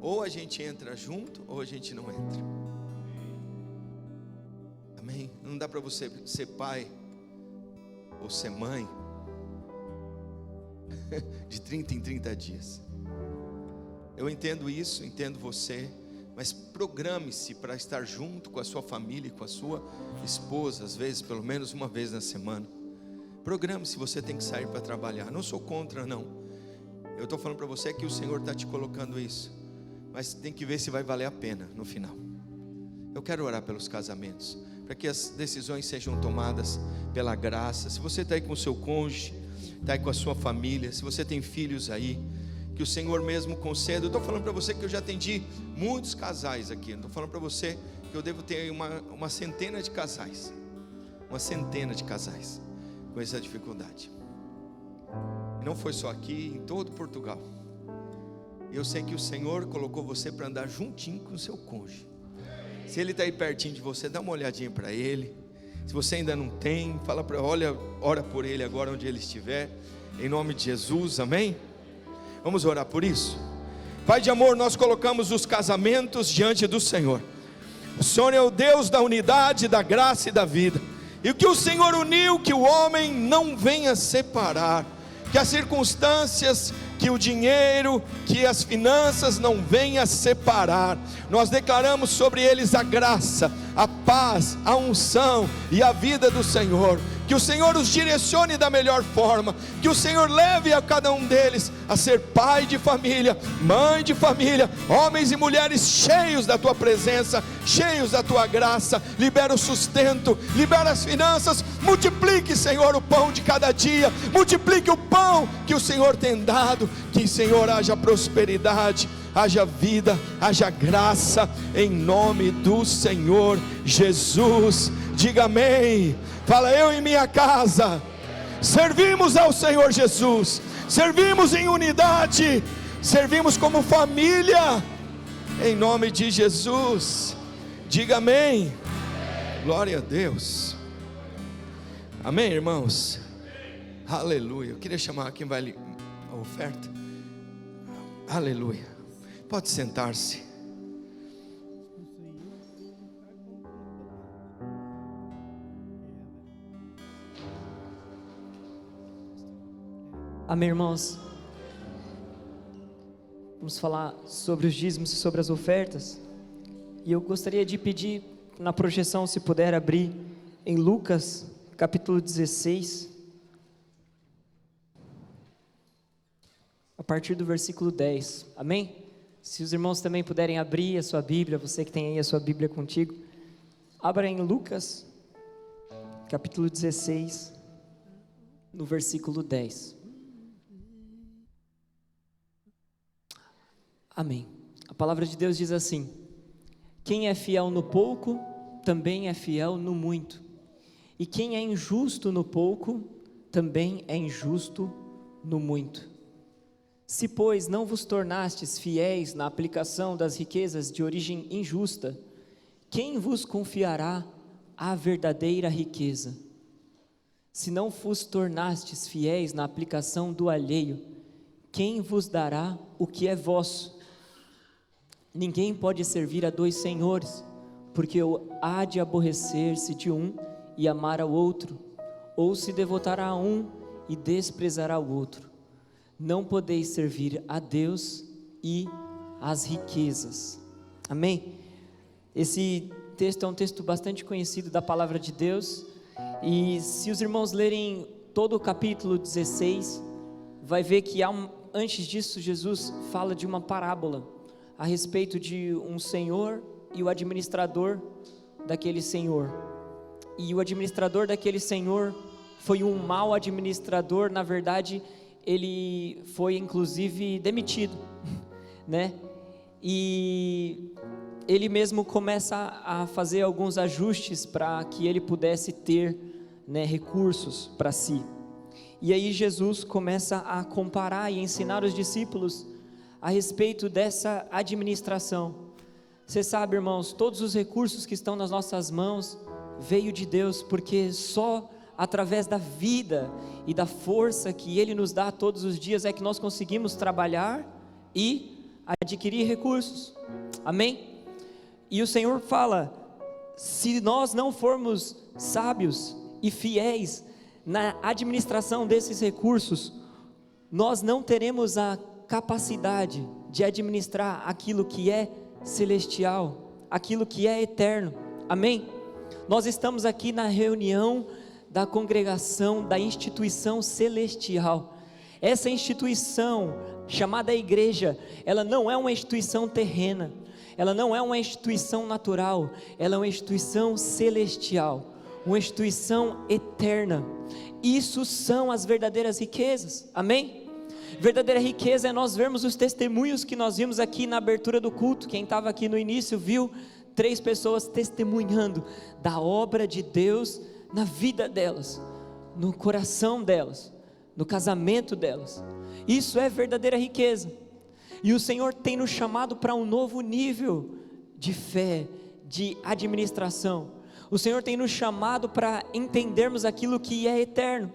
Ou a gente entra junto, ou a gente não entra. Amém? Não dá para você ser pai ou ser mãe de 30 em 30 dias. Eu entendo isso, entendo você, mas programe-se para estar junto com a sua família e com a sua esposa, às vezes, pelo menos uma vez na semana. Programe-se, você tem que sair para trabalhar. Não sou contra, não. Eu estou falando para você que o Senhor está te colocando isso, mas tem que ver se vai valer a pena no final. Eu quero orar pelos casamentos, para que as decisões sejam tomadas pela graça. Se você está aí com o seu cônjuge, está aí com a sua família, se você tem filhos aí, que o Senhor mesmo conceda. Eu estou falando para você que eu já atendi muitos casais aqui. Eu estou falando para você que eu devo ter uma centena de casais. Uma centena de casais com essa dificuldade. E não foi só aqui, em todo Portugal. Eu sei que o Senhor colocou você para andar juntinho com o seu cônjuge. Se ele está aí pertinho de você, dá uma olhadinha para ele. Se você ainda não tem, fala para ora por ele agora onde ele estiver. Em nome de Jesus, amém? Vamos orar por isso. Pai de amor, nós colocamos os casamentos diante do Senhor. O Senhor é o Deus da unidade, da graça e da vida. E o que o Senhor uniu, que o homem não venha separar. Que as circunstâncias, que o dinheiro, que as finanças não venham separar. Nós declaramos sobre eles a graça, a paz, a unção e a vida do Senhor. Que o Senhor os direcione da melhor forma. Que o Senhor leve a cada um deles a ser pai de família, mãe de família, homens e mulheres cheios da tua presença, cheios da tua graça. Libera o sustento, libera as finanças. Multiplique, Senhor, o pão de cada dia. Multiplique o pão que o Senhor tem dado. Que, Senhor, haja prosperidade, haja vida, haja graça, em nome do Senhor Jesus. Diga amém. Fala: eu e minha casa servimos ao Senhor Jesus, servimos em unidade, servimos como família, em nome de Jesus. Diga amém. Glória a Deus. Amém, irmãos? Aleluia. Eu queria chamar quem vai a oferta. Aleluia. Pode sentar-se. Amém, irmãos? Vamos falar sobre os dízimos e sobre as ofertas. E eu gostaria de pedir, na projeção, se puder abrir em Lucas, capítulo 16, a partir do versículo 10, amém? Se os irmãos também puderem abrir a sua Bíblia, você que tem aí a sua Bíblia contigo, abra em Lucas, capítulo 16, no versículo 10. Amém. A palavra de Deus diz assim: quem é fiel no pouco, também é fiel no muito. E quem é injusto no pouco, também é injusto no muito. Se, pois, não vos tornastes fiéis na aplicação das riquezas de origem injusta, quem vos confiará a verdadeira riqueza? Se não vos tornastes fiéis na aplicação do alheio, quem vos dará o que é vosso? Ninguém pode servir a dois senhores, porque há de aborrecer-se de um e amar ao outro, ou se devotará a um e desprezará o outro. Não podeis servir a Deus e às riquezas. Amém? Esse texto é um texto bastante conhecido da palavra de Deus, e se os irmãos lerem todo o capítulo 16, vai ver que antes disso Jesus fala de uma parábola a respeito de um senhor e o administrador daquele senhor. E o administrador daquele senhor foi um mau administrador. Na verdade, ele foi inclusive demitido, né? E ele mesmo começa a fazer alguns ajustes para que ele pudesse ter, né, recursos para si. E aí Jesus começa a comparar e ensinar os discípulos a respeito dessa administração. Você sabe, irmãos, todos os recursos que estão nas nossas mãos veio de Deus, porque só através da vida e da força que Ele nos dá todos os dias é que nós conseguimos trabalhar e adquirir recursos, amém? E o Senhor fala, se nós não formos sábios e fiéis na administração desses recursos, nós não teremos a capacidade de administrar aquilo que é celestial, aquilo que é eterno, amém? Nós estamos aqui na reunião da congregação, da instituição celestial. Essa instituição chamada igreja, ela não é uma instituição terrena, ela não é uma instituição natural, ela é uma instituição celestial, uma instituição eterna. Isso são as verdadeiras riquezas, amém? Verdadeira riqueza é nós vermos os testemunhos que nós vimos aqui na abertura do culto. Quem estava aqui no início viu 3 pessoas testemunhando da obra de Deus na vida delas, no coração delas, no casamento delas. Isso é verdadeira riqueza. E o Senhor tem nos chamado para um novo nível de fé, de administração. O Senhor tem nos chamado para entendermos aquilo que é eterno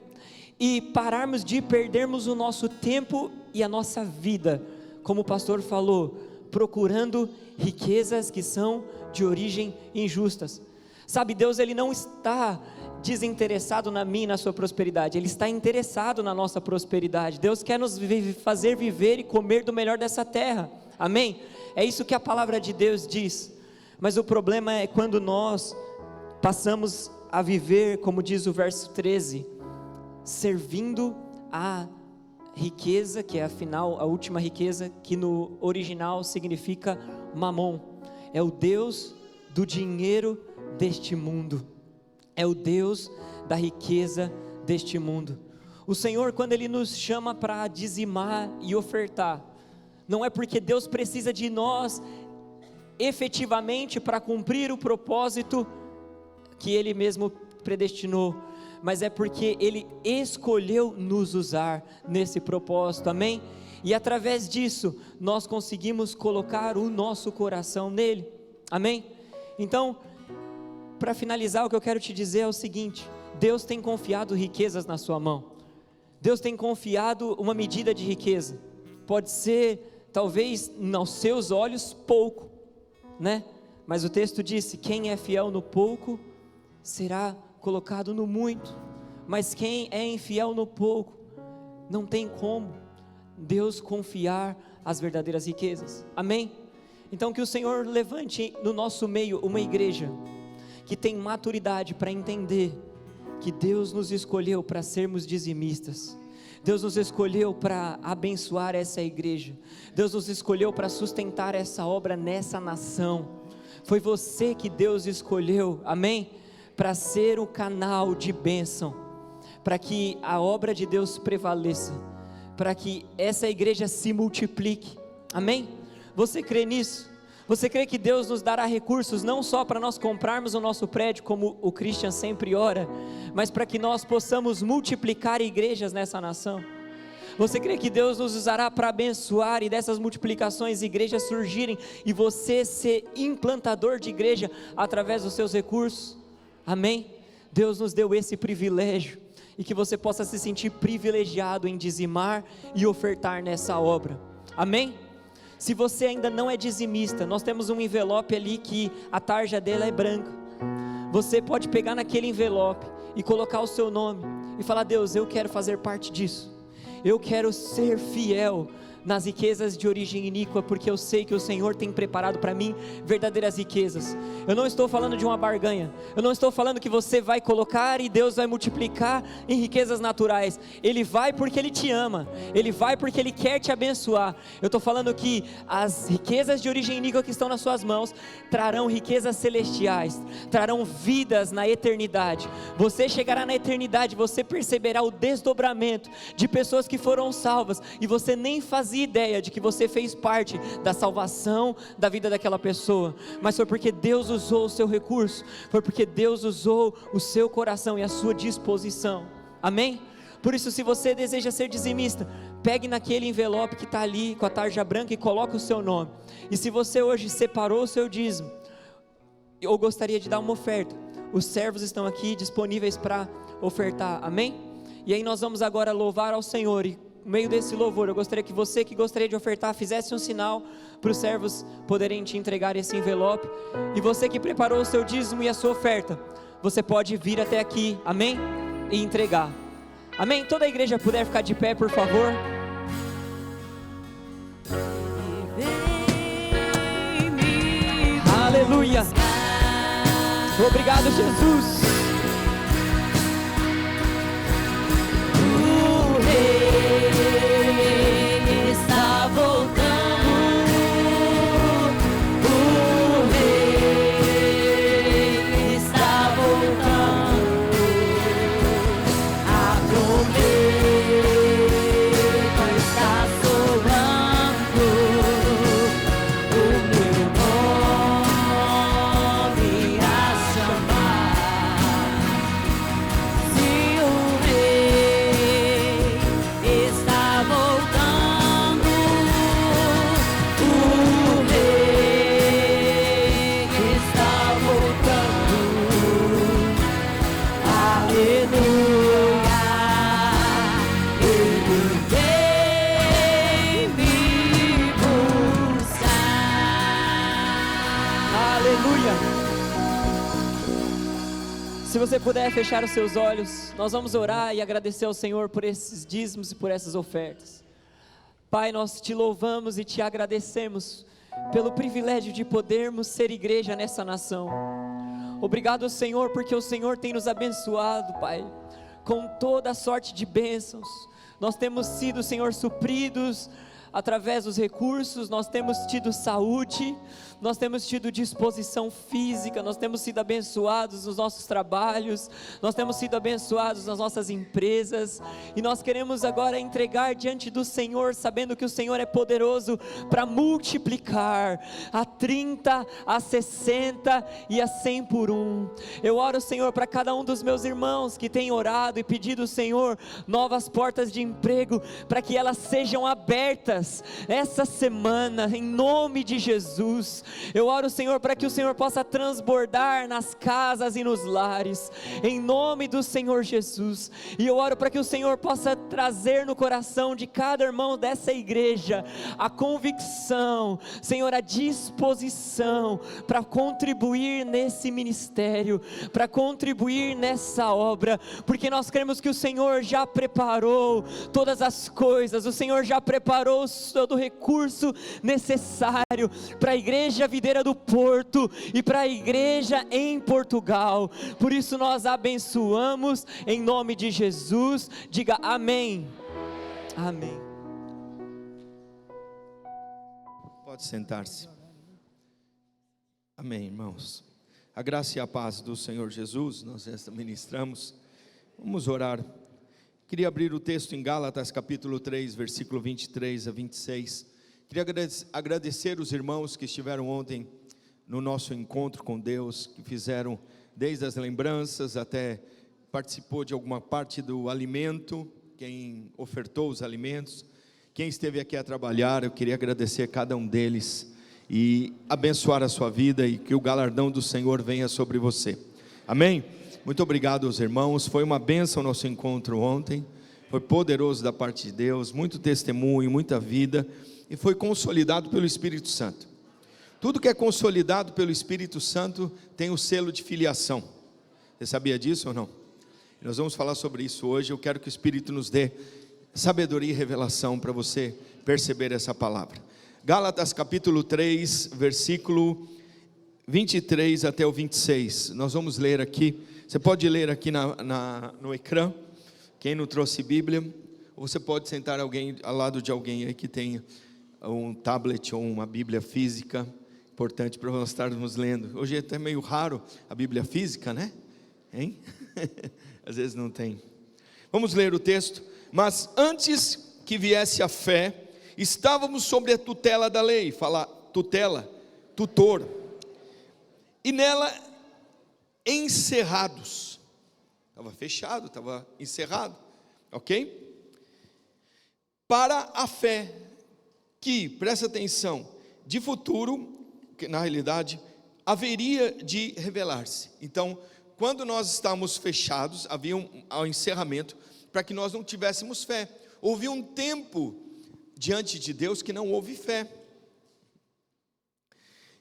e pararmos de perdermos o nosso tempo e a nossa vida, como o pastor falou, procurando riquezas que são de origem injustas. Sabe, Deus, Ele não está desinteressado na minha e na sua prosperidade, Ele está interessado na nossa prosperidade. Deus quer nos fazer viver e comer do melhor dessa terra, amém? É isso que a palavra de Deus diz. Mas o problema é quando nós passamos a viver, como diz o verso 13, servindo a riqueza, que é afinal a última riqueza, que no original significa mamon, é o Deus do dinheiro deste mundo, é o Deus da riqueza deste mundo. O Senhor, quando Ele nos chama para dizimar e ofertar, não é porque Deus precisa de nós efetivamente para cumprir o propósito que Ele mesmo predestinou, mas é porque Ele escolheu nos usar nesse propósito, amém? E através disso, nós conseguimos colocar o nosso coração nele, amém? Então, para finalizar, o que eu quero te dizer é o seguinte: Deus tem confiado riquezas na sua mão. Deus tem confiado uma medida de riqueza. Pode ser, talvez, aos seus olhos, pouco, né? Mas o texto disse: quem é fiel no pouco, será colocado no muito. Mas quem é infiel no pouco, não tem como Deus confiar as verdadeiras riquezas, amém? Então que o Senhor levante no nosso meio uma igreja que tem maturidade para entender que Deus nos escolheu para sermos dizimistas, Deus nos escolheu para abençoar essa igreja, Deus nos escolheu para sustentar essa obra nessa nação. Foi você que Deus escolheu, amém? Para ser o canal de bênção, para que a obra de Deus prevaleça, para que essa igreja se multiplique, amém? Você crê nisso? Você crê que Deus nos dará recursos não só para nós comprarmos o nosso prédio, como o Christian sempre ora, mas para que nós possamos multiplicar igrejas nessa nação? Você crê que Deus nos usará para abençoar e dessas multiplicações igrejas surgirem e você ser implantador de igreja através dos seus recursos? Amém? Deus nos deu esse privilégio e que você possa se sentir privilegiado em dizimar e ofertar nessa obra, amém? Se você ainda não é dizimista, nós temos um envelope ali que a tarja dele é branca. Você pode pegar naquele envelope e colocar o seu nome e falar: Deus, eu quero fazer parte disso, eu quero ser fiel nas riquezas de origem iníqua, porque eu sei que o Senhor tem preparado para mim verdadeiras riquezas. Eu não estou falando de uma barganha, eu não estou falando que você vai colocar e Deus vai multiplicar em riquezas naturais. Ele vai porque Ele te ama, Ele vai porque Ele quer te abençoar. Eu estou falando que as riquezas de origem iníqua que estão nas suas mãos trarão riquezas celestiais, trarão vidas na eternidade. Você chegará na eternidade, você perceberá o desdobramento de pessoas que foram salvas e você nem fazia ideia de que você fez parte da salvação da vida daquela pessoa, mas foi porque Deus usou o seu recurso, foi porque Deus usou o seu coração e a sua disposição, amém? Por isso, se você deseja ser dizimista, pegue naquele envelope que está ali com a tarja branca e coloque o seu nome. E se você hoje separou o seu dízimo ou gostaria de dar uma oferta, os servos estão aqui disponíveis para ofertar, amém? E aí nós vamos agora louvar ao Senhor e no meio desse louvor, eu gostaria que você que gostaria de ofertar, fizesse um sinal para os servos poderem te entregar esse envelope. E você que preparou o seu dízimo e a sua oferta, você pode vir até aqui, amém? E entregar, amém? Toda a igreja puder ficar de pé, por favor. Aleluia. Obrigado, Jesus. O Rei está voltando. O Rei está voltando. A trombeta está soando. O meu nome a chamar. Se o Rei está voltando, o Rei está voltando. Aleluia, Ele vem me buscar. Aleluia. Se você puder fechar os seus olhos, nós vamos orar e agradecer ao Senhor por esses dízimos e por essas ofertas. Pai, nós te louvamos e te agradecemos pelo privilégio de podermos ser igreja nessa nação. Obrigado, Senhor, porque o Senhor tem nos abençoado, Pai, com toda a sorte de bênçãos. Nós temos sido, Senhor, supridos através dos recursos, nós temos tido saúde, nós temos tido disposição física, nós temos sido abençoados nos nossos trabalhos, nós temos sido abençoados nas nossas empresas, e nós queremos agora entregar diante do Senhor, sabendo que o Senhor é poderoso para multiplicar a 30, a 60 e a 100 por um. Eu oro, Senhor, para cada um dos meus irmãos que tem orado e pedido, Senhor, novas portas de emprego, para que elas sejam abertas essa semana, em nome de Jesus. Eu oro, Senhor, para que o Senhor possa transbordar nas casas e nos lares, em nome do Senhor Jesus. E eu oro para que o Senhor possa trazer no coração de cada irmão dessa igreja a convicção, Senhor, a disposição para contribuir nesse ministério, para contribuir nessa obra, porque nós cremos que o Senhor já preparou todas as coisas, o Senhor já preparou todo o recurso necessário para a igreja Videira do Porto e para a igreja em Portugal. Por isso nós abençoamos em nome de Jesus. Diga amém. Amém. Pode sentar-se. Amém, irmãos. A graça e a paz do Senhor Jesus, nós esta ministramos. Vamos orar. Queria abrir o texto em Gálatas capítulo 3, versículo 23 a 26. Queria agradecer os irmãos que estiveram ontem no nosso encontro com Deus, que fizeram desde as lembranças até participou de alguma parte do alimento, quem ofertou os alimentos, quem esteve aqui a trabalhar. Eu queria agradecer a cada um deles e abençoar a sua vida e que o galardão do Senhor venha sobre você. Amém? Muito obrigado aos irmãos, foi uma bênção o nosso encontro ontem, foi poderoso da parte de Deus, muito testemunho, muita vida, e foi consolidado pelo Espírito Santo. Tudo que é consolidado pelo Espírito Santo tem o selo de filiação. Você sabia disso ou não? Nós vamos falar sobre isso hoje. Eu quero que o Espírito nos dê sabedoria e revelação para você perceber essa palavra. Gálatas capítulo 3, versículo 23 até o 26. Nós vamos ler aqui. Você pode ler aqui no ecrã, quem não trouxe Bíblia, ou você pode sentar alguém ao lado de alguém aí que tenha um tablet ou uma Bíblia física, importante para nós estarmos lendo. Hoje é até meio raro a Bíblia física, né? Hein? Às vezes não tem. Vamos ler o texto. Mas antes que viesse a fé, estávamos sobre a tutela da lei. Fala tutela, tutor. E nela encerrados. Estava fechado, estava encerrado. Ok? Para a fé que, presta atenção, de futuro, que na realidade, haveria de revelar-se. Então, quando nós estávamos fechados, havia um encerramento, para que nós não tivéssemos fé. houve um tempo diante de Deus que não houve fé.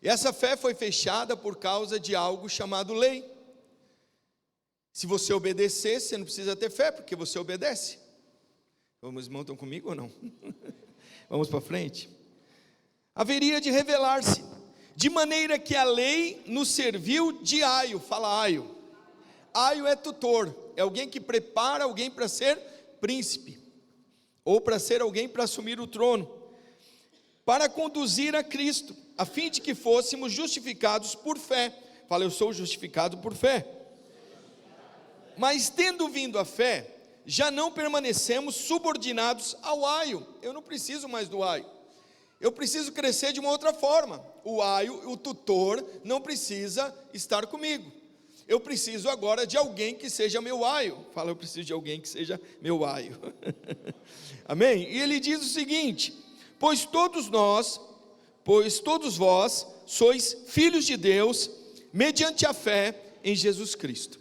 E essa fé foi fechada por causa de algo chamado lei. Se você obedecer, você não precisa ter fé, porque você obedece. Vamos, irmãos, estão comigo ou não? Vamos para frente. Haveria de revelar-se, de maneira que a lei nos serviu de aio. Fala aio. Aio é tutor, é alguém que prepara alguém para ser príncipe, ou para ser alguém para assumir o trono, para conduzir a Cristo, a fim de que fôssemos justificados por fé. Fala, eu sou justificado por fé. Mas tendo vindo a fé, já não permanecemos subordinados ao aio. Eu não preciso mais do aio. Eu preciso crescer de uma outra forma. O aio, o tutor, não precisa estar comigo. Eu preciso agora de alguém que seja meu aio. Fala, eu preciso de alguém que seja meu aio. Amém? E ele diz o seguinte: pois todos vós sois filhos de Deus, mediante a fé em Jesus Cristo.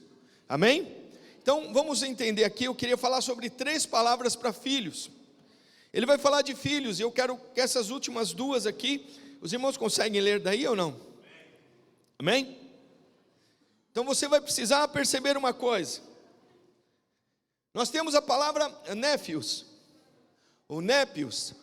Amém? Então vamos entender aqui, eu queria falar sobre 3 palavras para filhos. Ele vai falar de filhos, e eu quero que essas últimas 2 aqui, os irmãos conseguem ler daí ou não? Amém? Então você vai precisar perceber uma coisa. Nós temos a palavra néfios, ou népios.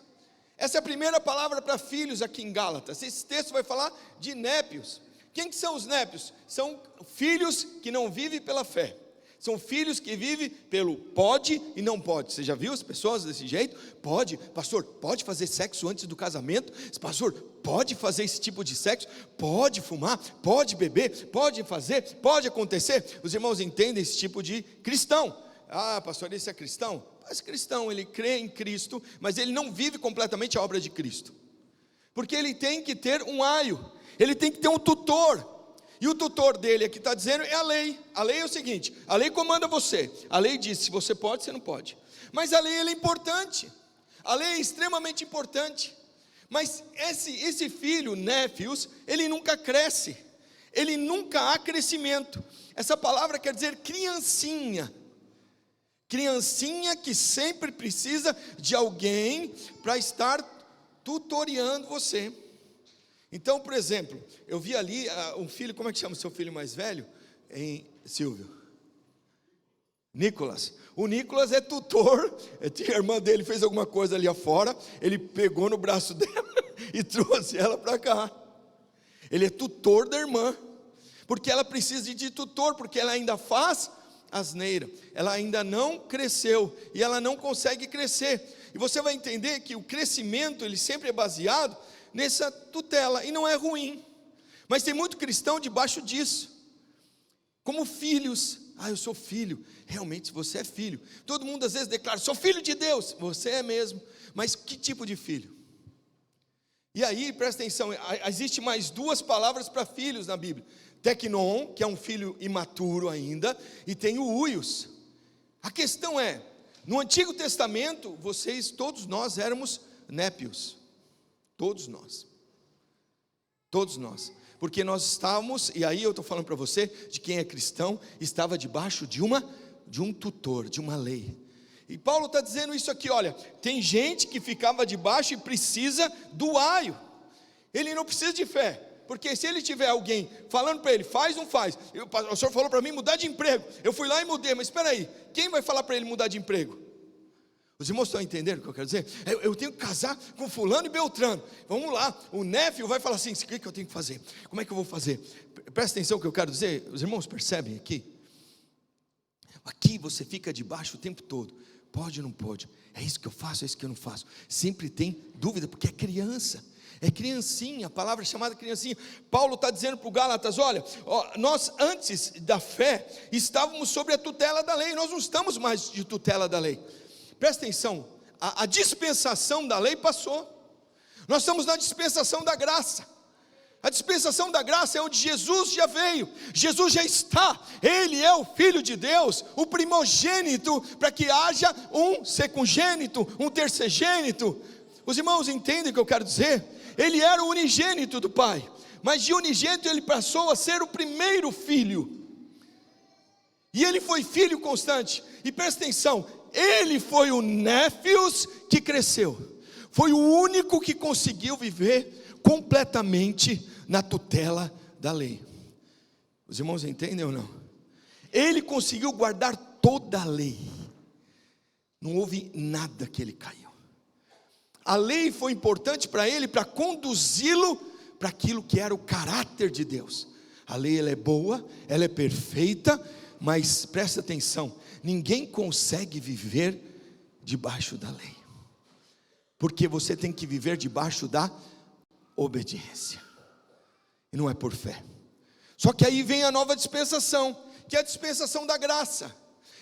Essa é a primeira palavra para filhos aqui em Gálatas. Esse texto vai falar de népios. Quem que são os népios? São filhos que não vivem pela fé. São filhos que vivem pelo pode e não pode. Você já viu as pessoas desse jeito? Pode, pastor, pode fazer sexo antes do casamento? Pastor, pode fazer esse tipo de sexo? Pode fumar, pode beber, pode fazer, pode acontecer. Os irmãos entendem esse tipo de cristão. Ah, pastor, esse é cristão? Mas cristão, ele crê em Cristo, mas ele não vive completamente a obra de Cristo. Porque ele tem que ter um aio, ele tem que ter um tutor. E o tutor dele aqui está dizendo é a lei. A lei é o seguinte: a lei comanda você. A lei diz se você pode, você não pode. Mas a lei, ela é importante. A lei é extremamente importante. Mas esse filho, néfios, ele nunca cresce. Ele nunca há crescimento. Essa palavra quer dizer criancinha. Criancinha que sempre precisa de alguém para estar tutoriando você. Então, por exemplo, eu vi ali um filho, como é que chama o seu filho mais velho? Silvio? Nicolas. O Nicolas é tutor. A irmã dele fez alguma coisa ali afora, ele pegou no braço dela e trouxe ela para cá. Ele é tutor da irmã, porque ela precisa de tutor, porque ela ainda faz asneira, ela ainda não cresceu, e ela não consegue crescer. E você vai entender que o crescimento, ele sempre é baseado nessa tutela, e não é ruim, mas tem muito cristão debaixo disso, como filhos. Ah, eu sou filho. Realmente você é filho. Todo mundo às vezes declara, sou filho de Deus. Você é mesmo, mas que tipo de filho? E aí, presta atenção, existe mais 2 palavras para filhos na Bíblia: Tecnon, que é um filho imaturo ainda, e tem o Uios. A questão é, no Antigo Testamento, todos nós éramos népios. Todos nós, porque nós estávamos, e aí eu estou falando para você, de quem é cristão, estava debaixo de um tutor, de uma lei. E Paulo está dizendo isso aqui, olha, tem gente que ficava debaixo e precisa do aio, ele não precisa de fé, porque se ele tiver alguém falando para ele, faz ou não faz, o senhor falou para mim mudar de emprego, eu fui lá e mudei, mas espera aí, quem vai falar para ele mudar de emprego? Os irmãos estão entendendo o que eu quero dizer? Eu tenho que casar com fulano e beltrano. Vamos lá, o néfio vai falar assim, o que eu tenho que fazer? Como é que eu vou fazer? Presta atenção no que eu quero dizer. Os irmãos percebem aqui? Aqui você fica debaixo o tempo todo. Pode ou não pode? É isso que eu faço, é isso que eu não faço. Sempre tem dúvida, porque é criança. É criancinha, a palavra é chamada criancinha. Paulo está dizendo para o Gálatas, olha, nós antes da fé estávamos sobre a tutela da lei. Nós não estamos mais de tutela da lei. Presta atenção, a dispensação da lei passou, nós estamos na dispensação da graça. A dispensação da graça é onde Jesus já veio, Jesus já está, Ele é o Filho de Deus, o primogênito, para que haja um secungênito, um terceigênito. Os irmãos entendem o que eu quero dizer? Ele era o unigênito do Pai, mas de unigênito ele passou a ser o primeiro filho, e ele foi filho constante. E presta atenção, ele foi o néfios que cresceu. Foi o único que conseguiu viver completamente na tutela da lei. Os irmãos entendem ou não? Ele conseguiu guardar toda a lei. Não houve nada que ele caiu. A lei foi importante para ele, para conduzi-lo para aquilo que era o caráter de Deus. A lei, ela é boa, ela é perfeita, mas presta atenção, ninguém consegue viver debaixo da lei, porque você tem que viver debaixo da obediência, e não é por fé. Só que aí vem a nova dispensação, que é a dispensação da graça.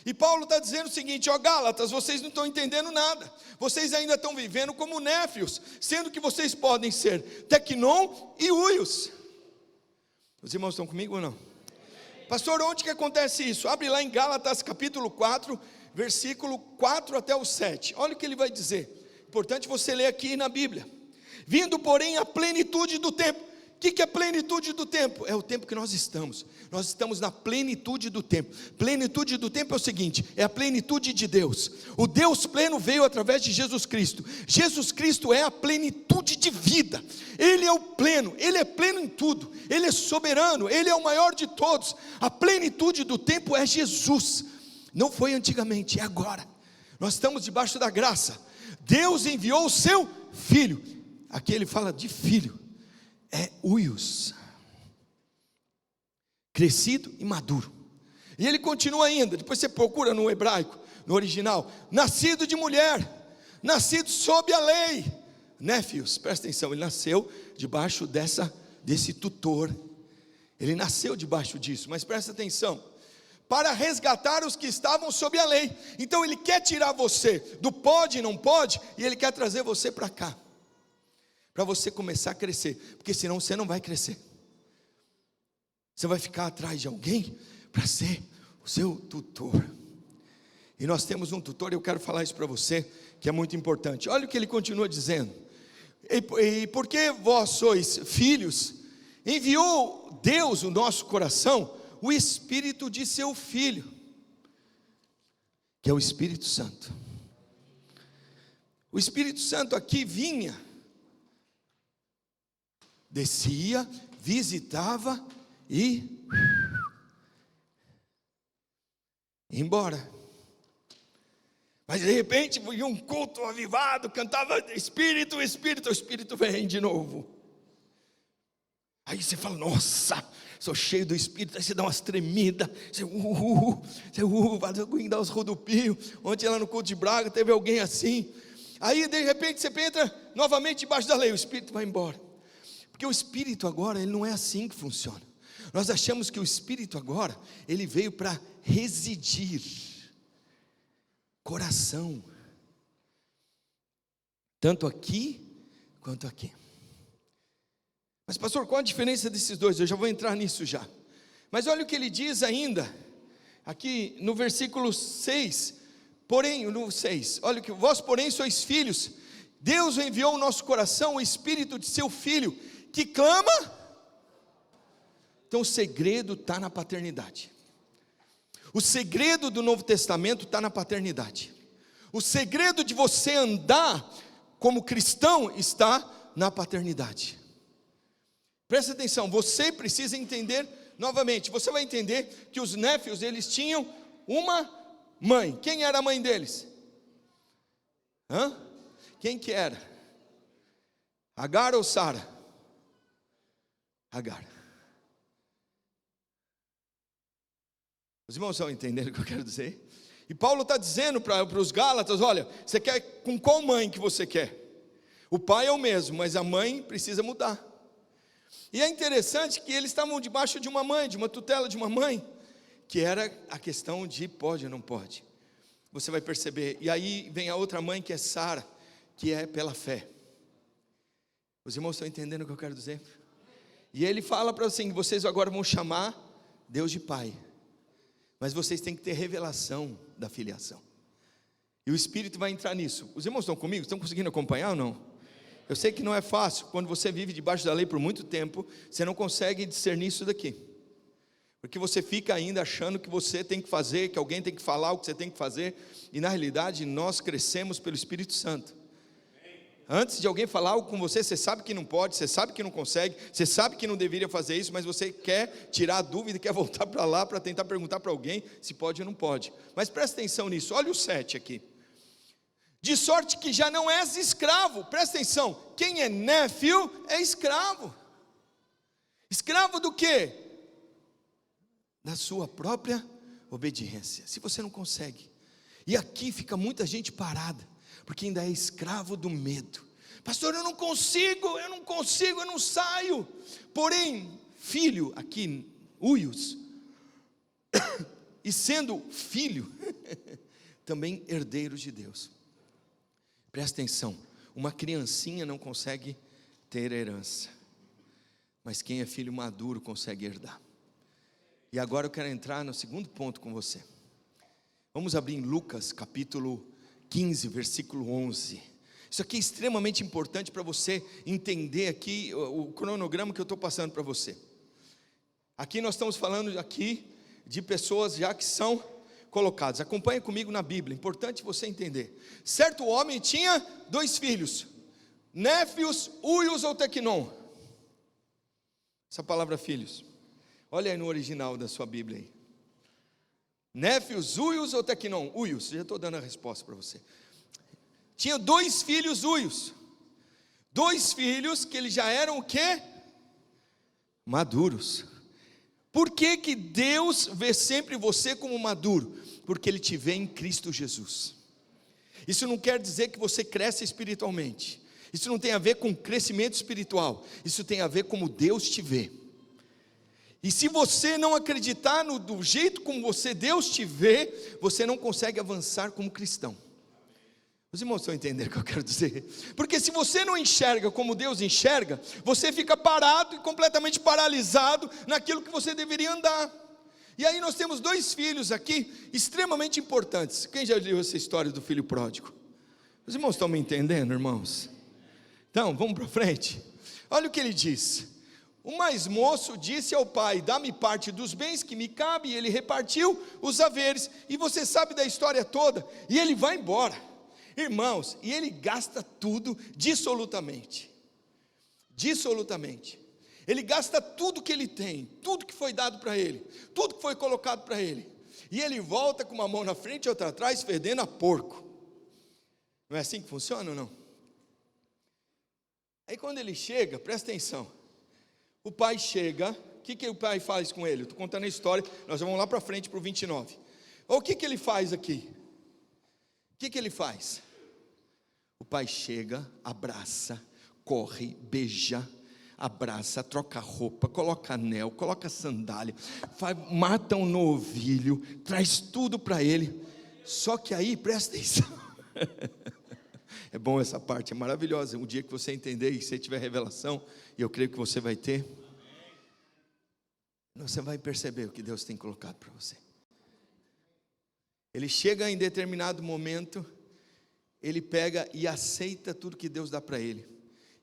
E Paulo está dizendo o seguinte: ó Gálatas, vocês não estão entendendo nada, vocês ainda estão vivendo como néfios, sendo que vocês podem ser teknon e uios. Os irmãos estão comigo ou não? Pastor, onde que acontece isso? Abre lá em Gálatas capítulo 4, versículo 4 até o 7, olha o que ele vai dizer. Importante você ler aqui na Bíblia. Vindo porém a plenitude do tempo. O que é plenitude do tempo? É o tempo que nós estamos na plenitude do tempo. Plenitude do tempo é o seguinte, é a plenitude de Deus. O Deus pleno veio através de Jesus Cristo. Jesus Cristo é a plenitude de vida. Ele é o pleno, Ele é pleno em tudo, Ele é soberano, Ele é o maior de todos. A plenitude do tempo é Jesus. Não foi antigamente, é agora. Nós estamos debaixo da graça. Deus enviou o seu Filho. Aqui ele fala de filho, é uios, crescido e maduro. E ele continua ainda, depois você procura no hebraico, no original, nascido de mulher, nascido sob a lei, néfios, presta atenção, ele nasceu debaixo desse tutor, ele nasceu debaixo disso, mas presta atenção, para resgatar os que estavam sob a lei. Então ele quer tirar você do pode e não pode, e ele quer trazer você para cá, para você começar a crescer, porque senão você não vai crescer. Você vai ficar atrás de alguém para ser o seu tutor. E nós temos um tutor, eu quero falar isso para você, que é muito importante. Olha o que ele continua dizendo: e porque vós sois filhos, enviou Deus no nosso coração o Espírito de seu Filho, que é o Espírito Santo. O Espírito Santo aqui vinha, descia, visitava e ia embora. Mas de repente vinha um culto avivado, cantava Espírito, Espírito, o Espírito vem de novo. Aí você fala: nossa, sou cheio do Espírito. Aí você dá umas tremidas, você vai dar os rodopios. Ontem lá no culto de Braga teve alguém assim. Aí de repente você entra novamente debaixo da lei, o Espírito vai embora. Porque o Espírito agora, ele não é assim que funciona. Nós achamos que o Espírito agora, ele veio para residir. Coração. Tanto aqui, quanto aqui. Mas pastor, qual a diferença desses dois? Eu já vou entrar nisso já. Mas olha o que ele diz ainda, aqui no versículo 6. Porém, no 6, olha o que: vós porém sois filhos. Deus enviou ao nosso coração o Espírito de seu Filho, que clama. Então o segredo está na paternidade. O segredo do Novo Testamento está na paternidade. O segredo de você andar como cristão está na paternidade. Presta atenção, você precisa entender novamente. Você vai entender que os néfios, eles tinham uma mãe. Quem era a mãe deles? Quem que era? Agar ou Sara? Agar. Os irmãos estão entendendo o que eu quero dizer? E Paulo está dizendo para os Gálatas: olha, você quer com qual mãe que você quer? O pai é o mesmo, mas a mãe precisa mudar. E é interessante que eles estavam debaixo de uma mãe, de uma tutela de uma mãe, que era a questão de pode ou não pode. Você vai perceber. E aí vem a outra mãe, que é Sara, que é pela fé. Os irmãos estão entendendo o que eu quero dizer? E ele fala para assim: vocês agora vão chamar Deus de Pai, mas vocês têm que ter revelação da filiação. E o Espírito vai entrar nisso. Os irmãos estão comigo? Estão conseguindo acompanhar ou não? Eu sei que não é fácil. Quando você vive debaixo da lei por muito tempo, você não consegue discernir isso daqui. Porque você fica ainda achando que você tem que fazer, que alguém tem que falar o que você tem que fazer, e na realidade nós crescemos pelo Espírito Santo. Antes de alguém falar algo com você, você sabe que não pode, você sabe que não consegue, você sabe que não deveria fazer isso, mas você quer tirar a dúvida, quer voltar para lá para tentar perguntar para alguém se pode ou não pode. Mas presta atenção nisso, olha o 7 aqui. De sorte que já não és escravo, presta atenção, quem é néfio é escravo. Escravo do quê? Da sua própria obediência. Se você não consegue, e aqui fica muita gente parada, porque ainda é escravo do medo. Pastor, eu não consigo, eu não saio. Porém, filho, aqui, uios, e sendo filho, também herdeiro de Deus. Presta atenção, uma criancinha não consegue ter herança, mas quem é filho maduro consegue herdar. E agora eu quero entrar no segundo ponto com você. Vamos abrir em Lucas capítulo 15, versículo 11. Isso aqui é extremamente importante para você entender aqui o cronograma que eu estou passando para você. Aqui nós estamos falando aqui de pessoas já que são colocadas. Acompanhe comigo na Bíblia, importante você entender. Certo homem tinha 2 filhos, néfios, uios ou tequinon. Essa palavra filhos, olha aí no original da sua Bíblia aí. Néfios, uios ou tequinon? Uios, já estou dando a resposta para você. Tinha 2 filhos uios. 2 filhos que eles já eram o quê? Maduros. Por que que Deus vê sempre você como maduro? Porque Ele te vê em Cristo Jesus. Isso não quer dizer que você cresce espiritualmente. Isso não tem a ver com crescimento espiritual. Isso tem a ver como Deus te vê. E se você não acreditar do jeito como Deus te vê, você não consegue avançar como cristão. Os irmãos estão entendendo o que eu quero dizer? Porque se você não enxerga como Deus enxerga, você fica parado e completamente paralisado naquilo que você deveria andar. E aí nós temos 2 filhos aqui, extremamente importantes. Quem já leu essa história do filho pródigo? Os irmãos estão me entendendo, irmãos? Então, vamos para frente. Olha o que ele diz. O mais moço disse ao pai: dá-me parte dos bens que me cabe, e ele repartiu os haveres, e você sabe da história toda, e ele vai embora, irmãos, e ele gasta tudo dissolutamente, ele gasta tudo que ele tem, tudo que foi dado para ele, tudo que foi colocado para ele, e ele volta com uma mão na frente e outra atrás, fedendo a porco. Não é assim que funciona ou não? Aí quando ele chega, presta atenção, o pai chega, o que o pai faz com ele? Estou contando a história, nós vamos lá para frente para o 29. O que ele faz aqui? O que ele faz? O pai chega, abraça, corre, beija, abraça, troca roupa, coloca anel, coloca sandália, mata um novilho, traz tudo para ele. Só que aí, presta atenção, é bom essa parte, é maravilhosa. Um dia que você entender e você tiver revelação, e eu creio que você vai ter, você vai perceber o que Deus tem colocado para você. Ele chega em determinado momento, ele pega e aceita tudo que Deus dá para ele,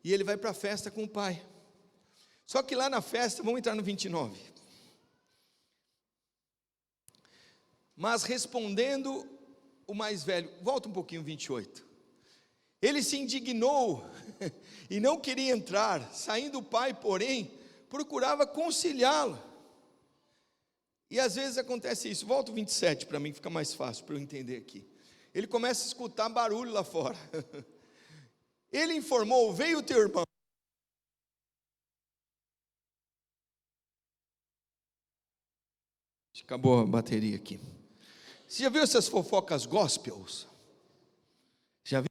e ele vai para a festa com o pai. Só que lá na festa, vamos entrar no 29. Mas respondendo o mais velho, volta um pouquinho, 28. Ele se indignou e não queria entrar. Saindo o pai, porém, procurava conciliá-lo. E às vezes acontece isso. Volta o 27 para mim, fica mais fácil para eu entender aqui. Ele começa a escutar barulho lá fora. Ele informou: veio o teu irmão. Acabou a bateria aqui. Você já viu essas fofocas gospels? Já viu?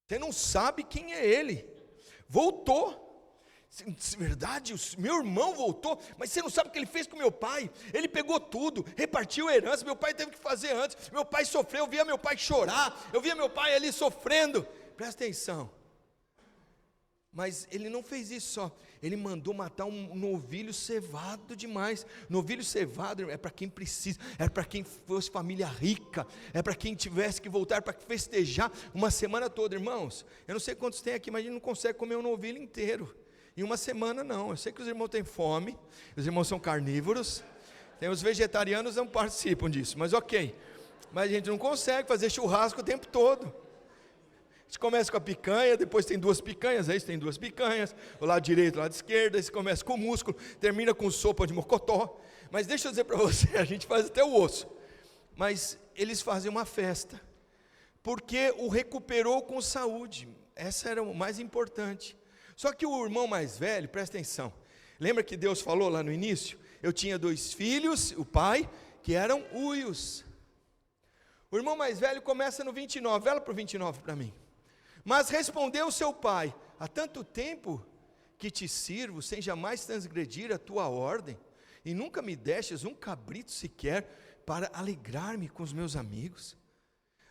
Você não sabe quem é ele. Voltou. Verdade, o meu irmão voltou, mas você não sabe o que ele fez com meu pai. Ele pegou tudo, repartiu a herança. Meu pai teve que fazer antes. Meu pai sofreu, eu via meu pai chorar, eu via meu pai ali sofrendo. Presta atenção. Mas ele não fez isso só, ele mandou matar um novilho cevado demais. Novilho cevado é para quem precisa, é para quem fosse família rica, é para quem tivesse que voltar para festejar uma semana toda. Irmãos, eu não sei quantos tem aqui, mas a gente não consegue comer um novilho inteiro em uma semana não. Eu sei que os irmãos têm fome, os irmãos são carnívoros, tem os vegetarianos não participam disso, mas ok, mas a gente não consegue fazer churrasco o tempo todo. A gente começa com a picanha, depois tem 2 picanhas, aí você tem 2 picanhas, o lado direito, o lado esquerdo, aí você começa com o músculo, termina com sopa de mocotó. Mas deixa eu dizer para você, a gente faz até o osso. Mas eles fazem uma festa, porque o recuperou com saúde, essa era o mais importante. Só que o irmão mais velho, presta atenção, lembra que Deus falou lá no início? Eu tinha 2 filhos, o pai, que eram uios. O irmão mais velho começa no 29, vela para o 29 para mim. Mas respondeu seu pai: há tanto tempo que te sirvo, sem jamais transgredir a tua ordem, e nunca me destes um cabrito sequer, para alegrar-me com os meus amigos.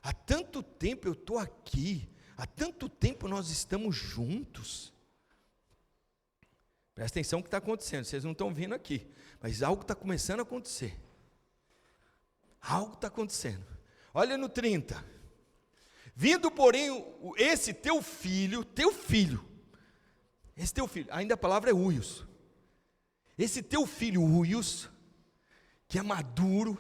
Há tanto tempo eu estou aqui, há tanto tempo nós estamos juntos. Presta atenção no que está acontecendo, vocês não estão vindo aqui, mas algo está começando a acontecer. Algo está acontecendo. Olha no 30. Vindo, porém, esse teu filho, ainda a palavra é uios, esse teu filho uios, que é maduro,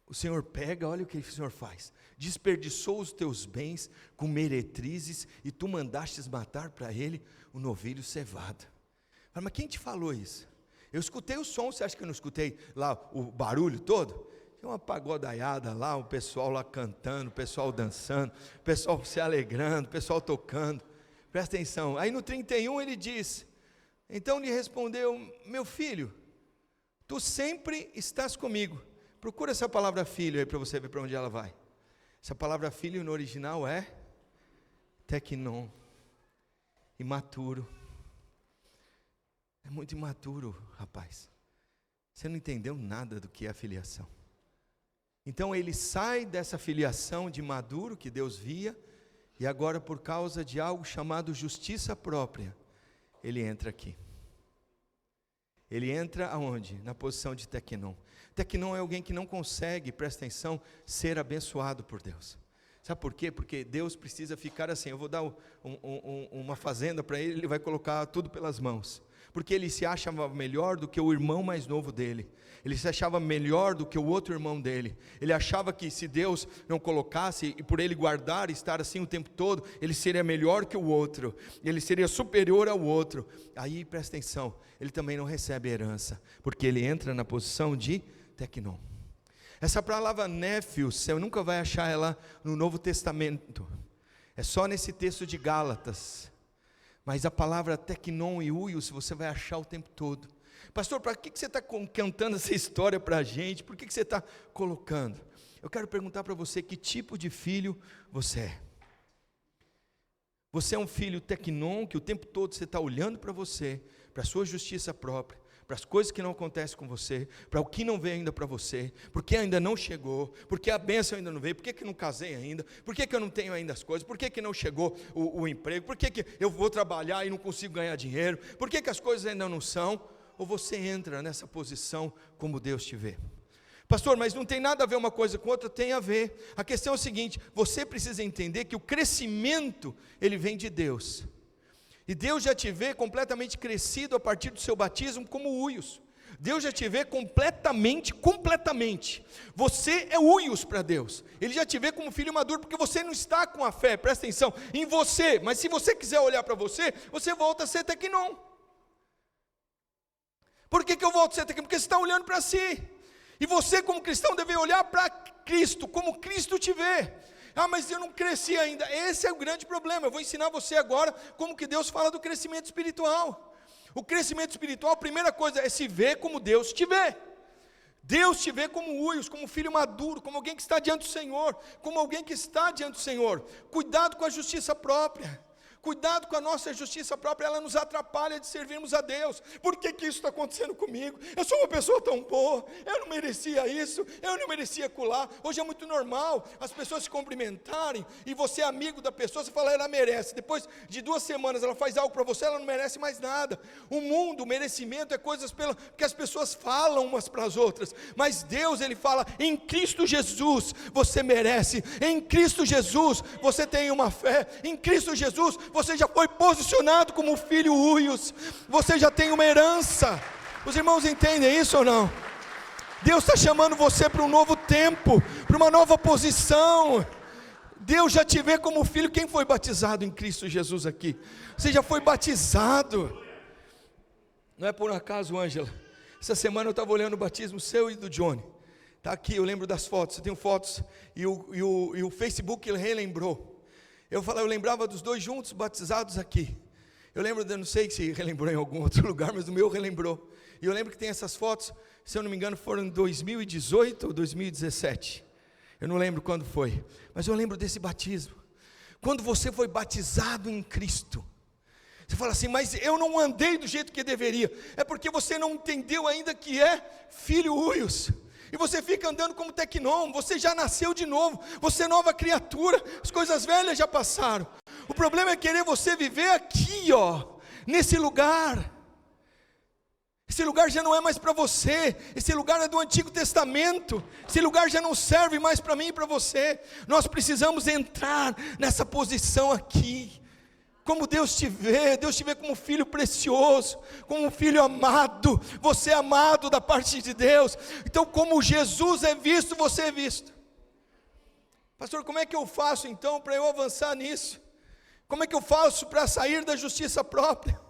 o Senhor pega, olha o que o Senhor faz, desperdiçou os teus bens com meretrizes, e tu mandastes matar para ele o novilho cevado. Mas quem te falou isso? Eu escutei o som, você acha que eu não escutei lá o barulho todo? Tem uma pagodaiada lá, o pessoal lá cantando, o pessoal dançando, o pessoal se alegrando, o pessoal tocando. Presta atenção. Aí no 31 ele diz: então lhe respondeu: meu filho, tu sempre estás comigo. Procura essa palavra filho aí para você ver para onde ela vai. Essa palavra filho no original é teknon, imaturo. É muito imaturo, rapaz. Você não entendeu nada do que é a filiação. Então ele sai dessa filiação de maduro que Deus via, e agora por causa de algo chamado justiça própria, ele entra aqui. Ele entra aonde? Na posição de teknon. Teknon é alguém que não consegue, presta atenção, ser abençoado por Deus. Sabe por quê? Porque Deus precisa ficar assim, eu vou dar uma fazenda para ele, ele vai colocar tudo pelas mãos. Porque ele se achava melhor do que o irmão mais novo dele, ele se achava melhor do que o outro irmão dele, ele achava que se Deus não colocasse, e por ele guardar e estar assim o tempo todo, ele seria melhor que o outro, ele seria superior ao outro. Aí presta atenção, ele também não recebe herança, porque ele entra na posição de teknon. Essa palavra néfio, você nunca vai achar ela no Novo Testamento, é só nesse texto de Gálatas. Mas a palavra teknon e uios você vai achar o tempo todo. Pastor, para que você está cantando essa história para a gente? Por que você está colocando? Eu quero perguntar para você, que tipo de filho você é? Você é um filho teknon, que o tempo todo você está olhando para você, para a sua justiça própria, para as coisas que não acontecem com você, para o que não veio ainda para você, porque ainda não chegou, porque a bênção ainda não veio, porque que não casei ainda, porque que eu não tenho ainda as coisas, porque que não chegou o emprego, porque que eu vou trabalhar e não consigo ganhar dinheiro, porque que as coisas ainda não são? Ou você entra nessa posição como Deus te vê? Pastor, mas não tem nada a ver uma coisa com outra? Tem a ver. A questão é o seguinte, você precisa entender que o crescimento, ele vem de Deus. E Deus já te vê completamente crescido a partir do seu batismo como uios. Deus já te vê completamente. Você é uios para Deus. Ele já te vê como filho maduro, porque você não está com a fé, presta atenção, em você. Mas se você quiser olhar para você, você volta a ser teknon. Por que eu volto a ser teknon? Porque você está olhando para si. E você como cristão deve olhar para Cristo, como Cristo te vê. Ah, mas eu não cresci ainda. Esse é o grande problema. Eu vou ensinar você agora como que Deus fala do crescimento espiritual. O crescimento espiritual, a primeira coisa é se ver como Deus te vê. Deus te vê como uios, como filho maduro, como alguém que está diante do Senhor, como alguém que está diante do Senhor. Cuidado com a justiça própria. Cuidado com a nossa justiça própria, ela nos atrapalha de servirmos a Deus. Por que isso está acontecendo comigo? Eu sou uma pessoa tão boa, eu não merecia isso, eu não merecia acolá. Hoje é muito normal as pessoas se cumprimentarem, e você é amigo da pessoa, você fala, ela merece. Depois de 2 semanas ela faz algo para você, ela não merece mais nada. O mundo, o merecimento é coisas que as pessoas falam umas para as outras, mas Deus, Ele fala, em Cristo Jesus você merece, em Cristo Jesus você tem uma fé, em Cristo Jesus você já foi posicionado como filho Uios, você já tem uma herança. Os irmãos entendem isso ou não? Deus está chamando você para um novo tempo, para uma nova posição. Deus já te vê como filho. Quem foi batizado em Cristo Jesus aqui? Você já foi batizado. Não é por um acaso, Ângela, essa semana eu estava olhando o batismo seu e do Johnny. Está aqui, eu lembro das fotos, eu tenho fotos, e o Facebook ele relembrou. Eu lembrava dos 2 juntos, batizados aqui. Eu lembro, eu não sei se relembrou em algum outro lugar, mas o meu relembrou. E eu lembro que tem essas fotos, se eu não me engano foram em 2018 ou 2017. Eu não lembro quando foi, mas eu lembro desse batismo. Quando você foi batizado em Cristo, você fala assim, mas eu não andei do jeito que deveria. É porque você não entendeu ainda que é filho Uios. E você fica andando como tecnon, você já nasceu de novo, você é nova criatura, as coisas velhas já passaram. O problema é querer você viver aqui, nesse lugar. Esse lugar já não é mais para você, esse lugar é do Antigo Testamento, esse lugar já não serve mais para mim e para você. Nós precisamos entrar nessa posição aqui. Como Deus te vê como filho precioso, como um filho amado, você é amado da parte de Deus. Então como Jesus é visto, você é visto. Pastor, como é que eu faço então para eu avançar nisso? Como é que eu faço para sair da justiça própria?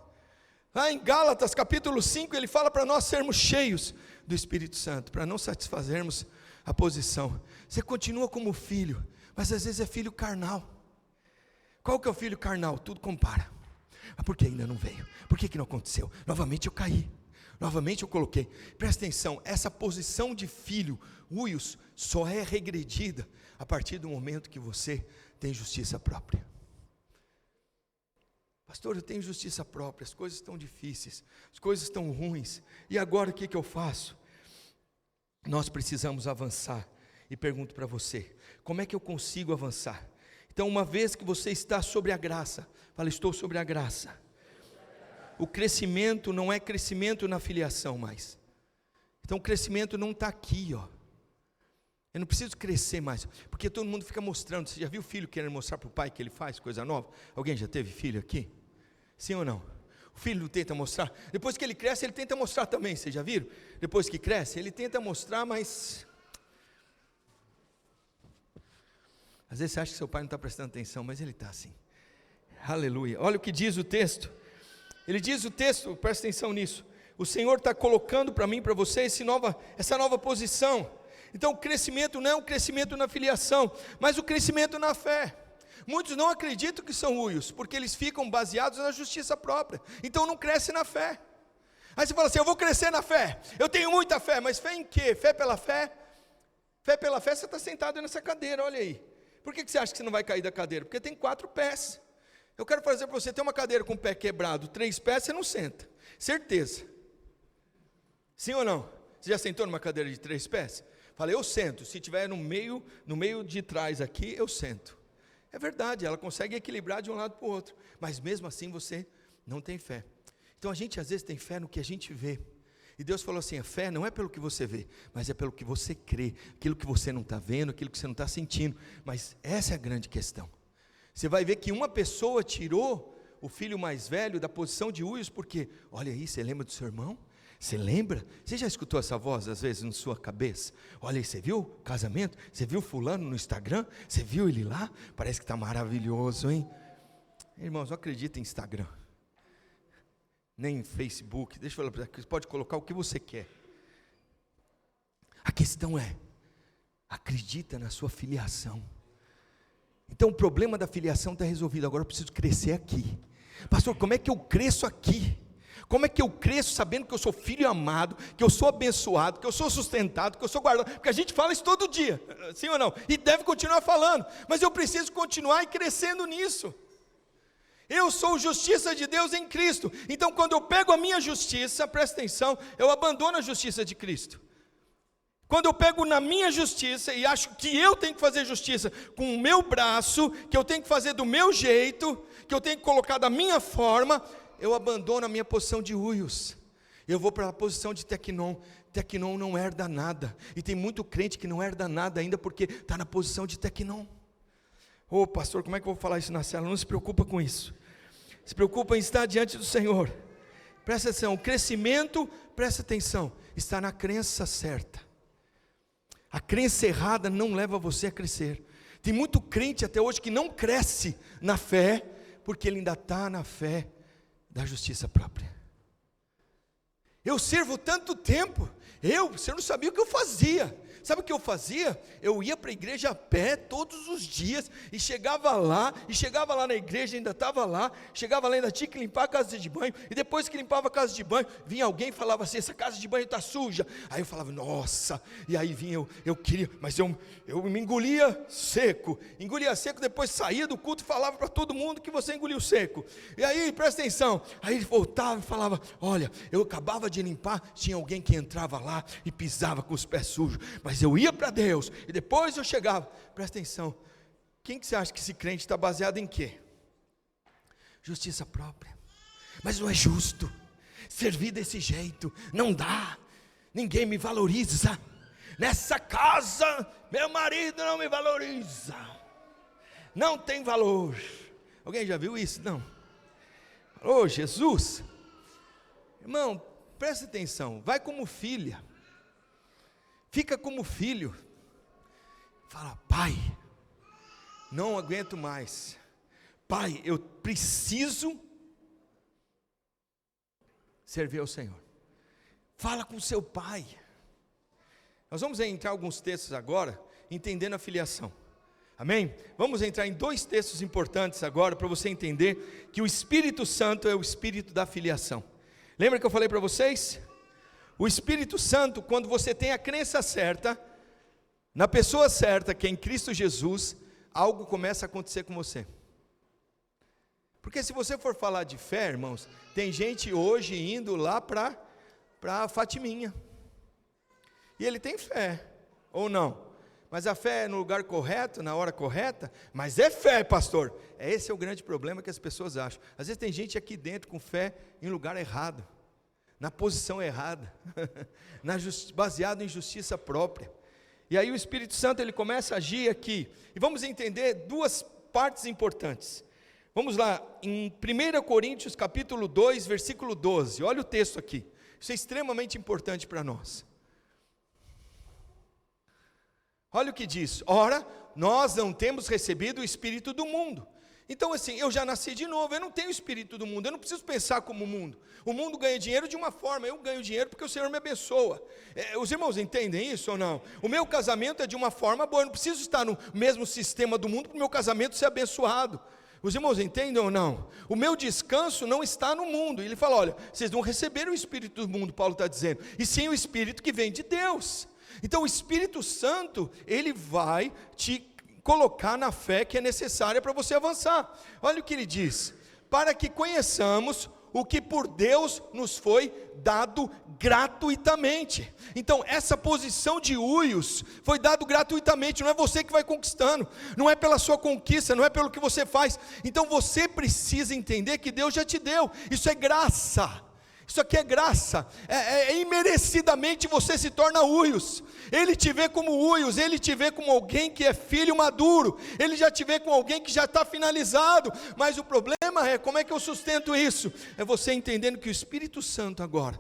Lá em Gálatas capítulo 5, ele fala para nós sermos cheios do Espírito Santo, para não satisfazermos a posição. Você continua como filho, mas às vezes é filho carnal. Qual que é o filho carnal? Tudo compara. Mas por que ainda não veio? Por que não aconteceu? Novamente eu caí, novamente eu coloquei. Presta atenção, essa posição de filho, Uios, só é regredida a partir do momento que você tem justiça própria. Pastor, eu tenho justiça própria, as coisas estão difíceis, as coisas estão ruins, e agora o que eu faço? Nós precisamos avançar, e pergunto para você, como é que eu consigo avançar? Então, uma vez que você está sobre a graça, fala, estou sobre a graça. O crescimento não é crescimento na filiação mais. Então, o crescimento não está aqui, Eu não preciso crescer mais, porque todo mundo fica mostrando. Você já viu o filho querendo mostrar para o pai que ele faz coisa nova? Alguém já teve filho aqui? Sim ou não? O filho tenta mostrar, depois que ele cresce, ele tenta mostrar também, vocês já viram? Depois que cresce, ele tenta mostrar, mas às vezes você acha que seu pai não está prestando atenção, mas ele está assim. Aleluia. Olha o que diz o texto. Ele diz o texto, presta atenção nisso. O Senhor está colocando para mim, para você, essa nova posição. Então o crescimento não é um crescimento na filiação, mas o crescimento na fé. Muitos não acreditam que são Uios, porque eles ficam baseados na justiça própria, então não cresce na fé. Aí você fala assim, eu vou crescer na fé, eu tenho muita fé, mas fé em quê? Fé pela fé? Fé pela fé, você está sentado nessa cadeira, olha aí. Por que você acha que você não vai cair da cadeira? Porque tem 4 pés. Eu quero fazer para você, ter uma cadeira com o pé quebrado, 3 pés, você não senta, certeza. Sim ou não? Você já sentou numa cadeira de 3 pés? Falei, eu sento, se tiver no meio de trás aqui, eu sento. É verdade, ela consegue equilibrar de um lado para o outro, mas mesmo assim você não tem fé. Então a gente às vezes tem fé no que a gente vê, e Deus falou assim, a fé não é pelo que você vê, mas é pelo que você crê, aquilo que você não está vendo, aquilo que você não está sentindo, mas essa é a grande questão. Você vai ver que uma pessoa tirou o filho mais velho da posição de Uios, porque, olha aí, você lembra do seu irmão? Você lembra? Você já escutou essa voz às vezes na sua cabeça? Olha aí, você viu o casamento? Você viu fulano no Instagram? Você viu ele lá? Parece que está maravilhoso, hein? Irmãos, não acredita em Instagram, nem em Facebook. Deixa eu falar para você, pode colocar o que você quer. A questão é, acredita na sua filiação. Então o problema da filiação está resolvido, agora eu preciso crescer aqui. Pastor, como é que eu cresço aqui? Como é que eu cresço sabendo que eu sou filho amado, que eu sou abençoado, que eu sou sustentado, que eu sou guardado? Porque a gente fala isso todo dia, sim ou não? E deve continuar falando, mas eu preciso continuar e crescendo nisso. Eu sou justiça de Deus em Cristo. Então quando eu pego a minha justiça, presta atenção, eu abandono a justiça de Cristo. Quando eu pego na minha justiça e acho que eu tenho que fazer justiça com o meu braço, que eu tenho que fazer do meu jeito, que eu tenho que colocar da minha forma, eu abandono a minha posição de huios. Eu vou para a posição de Tecnon. Tecnon não herda nada. E tem muito crente que não herda nada ainda porque está na posição de Tecnon. Ô pastor, como é que eu vou falar isso na célula? Não se preocupa com isso. Se preocupa em estar diante do Senhor. Presta atenção, o crescimento, presta atenção, está na crença certa. A crença errada não leva você a crescer. Tem muito crente até hoje que não cresce na fé, porque ele ainda está na fé da justiça própria. Eu servo tanto tempo, você não sabia o que eu fazia. Sabe o que eu fazia? Eu ia para a igreja a pé todos os dias, e chegava lá na igreja, ainda estava lá, chegava lá, ainda tinha que limpar a casa de banho, e depois que limpava a casa de banho, vinha alguém e falava assim, essa casa de banho está suja, aí eu falava, nossa, e aí vinha, eu queria, mas eu me engolia seco, depois saía do culto e falava para todo mundo que você engoliu seco, e aí, presta atenção, aí ele voltava e falava, olha, eu acabava de limpar, tinha alguém que entrava lá, e pisava com os pés sujos, mas eu ia para Deus, e depois eu chegava, presta atenção, quem que você acha que esse crente está baseado em quê? Justiça própria, mas não é justo, servir desse jeito, não dá, ninguém me valoriza, nessa casa, meu marido não me valoriza, não tem valor, alguém já viu isso? Não, ô Jesus, irmão, presta atenção, vai como filha, fica como filho, fala, pai, não aguento mais, pai, eu preciso servir ao Senhor, fala com seu pai. Nós vamos entrar em alguns textos agora, entendendo a filiação, amém? Vamos entrar em 2 textos importantes agora, para você entender que o Espírito Santo é o Espírito da filiação. Lembra que eu falei para vocês? O Espírito Santo, quando você tem a crença certa, na pessoa certa, que é em Cristo Jesus, algo começa a acontecer com você. Porque se você for falar de fé, irmãos, tem gente hoje indo lá para Fatiminha, e ele tem fé, ou não? Mas a fé é no lugar correto, na hora correta, mas é fé, pastor. Esse é o grande problema que as pessoas acham. Às vezes tem gente aqui dentro com fé em lugar errado, na posição errada, baseado em justiça própria. E aí o Espírito Santo ele começa a agir aqui, e vamos entender 2 partes importantes. Vamos lá, em 1 Coríntios capítulo 2, versículo 12, olha o texto aqui, isso é extremamente importante para nós. Olha o que diz, ora, nós não temos recebido o Espírito do mundo. Então assim, eu já nasci de novo, eu não tenho o Espírito do mundo, eu não preciso pensar como o mundo ganha dinheiro de uma forma, eu ganho dinheiro porque o Senhor me abençoa. Os irmãos entendem isso ou não? O meu casamento é de uma forma boa, eu não preciso estar no mesmo sistema do mundo para o meu casamento ser abençoado. Os irmãos entendem ou não? O meu descanso não está no mundo. Ele fala, olha, vocês não receberam o Espírito do mundo, Paulo está dizendo, e sim o Espírito que vem de Deus. Então o Espírito Santo, ele vai te colocar na fé que é necessária para você avançar. Olha o que ele diz, para que conheçamos o que por Deus nos foi dado gratuitamente. Então essa posição de huios foi dado gratuitamente, não é você que vai conquistando, não é pela sua conquista, não é pelo que você faz. Então você precisa entender que Deus já te deu, isso é graça. Isso aqui é graça, imerecidamente você se torna huios, ele te vê como huios, ele te vê como alguém que é filho maduro, ele já te vê como alguém que já está finalizado, mas o problema é, como é que eu sustento isso? É você entendendo que o Espírito Santo agora,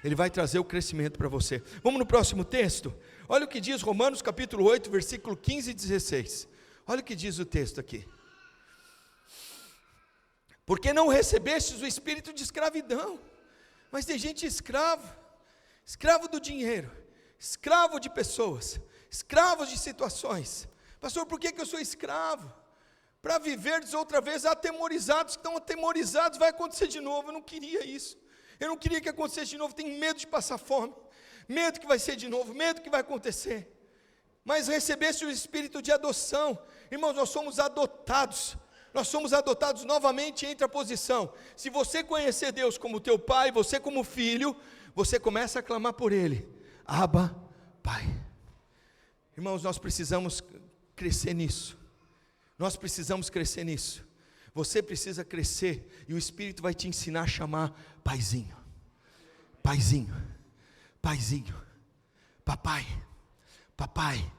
ele vai trazer o crescimento para você. Vamos no próximo texto? Olha o que diz Romanos capítulo 8, versículo 15 e 16, olha o que diz o texto aqui, porque não recebestes o espírito de escravidão, mas tem gente escravo do dinheiro, escravo de pessoas, escravo de situações. Pastor, por que eu sou escravo? Para viverdes outra vez atemorizados, que estão atemorizados, vai acontecer de novo. Eu não queria isso, eu não queria que acontecesse de novo, tenho medo de passar fome, medo que vai ser de novo, medo que vai acontecer. Mas recebeste o espírito de adoção, irmãos, nós somos adotados, Nós somos adotados novamente entre a posição. Se você conhecer Deus como teu pai, você como filho, você começa a clamar por Ele. Abba, Pai. Irmãos, nós precisamos crescer nisso. Nós precisamos crescer nisso. Você precisa crescer e o Espírito vai te ensinar a chamar paizinho. Paizinho. Paizinho. Papai. Papai.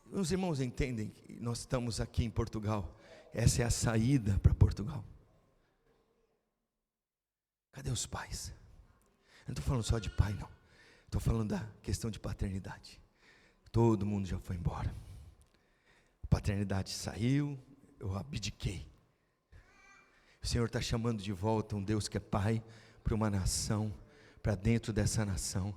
Os irmãos entendem que nós estamos aqui em Portugal. Essa é a saída para Portugal. Cadê os pais? Eu não estou falando só de pai, não. Estou falando da questão de paternidade. Todo mundo já foi embora. A paternidade saiu, eu abdiquei. O Senhor está chamando de volta um Deus que é pai para uma nação, para dentro dessa nação.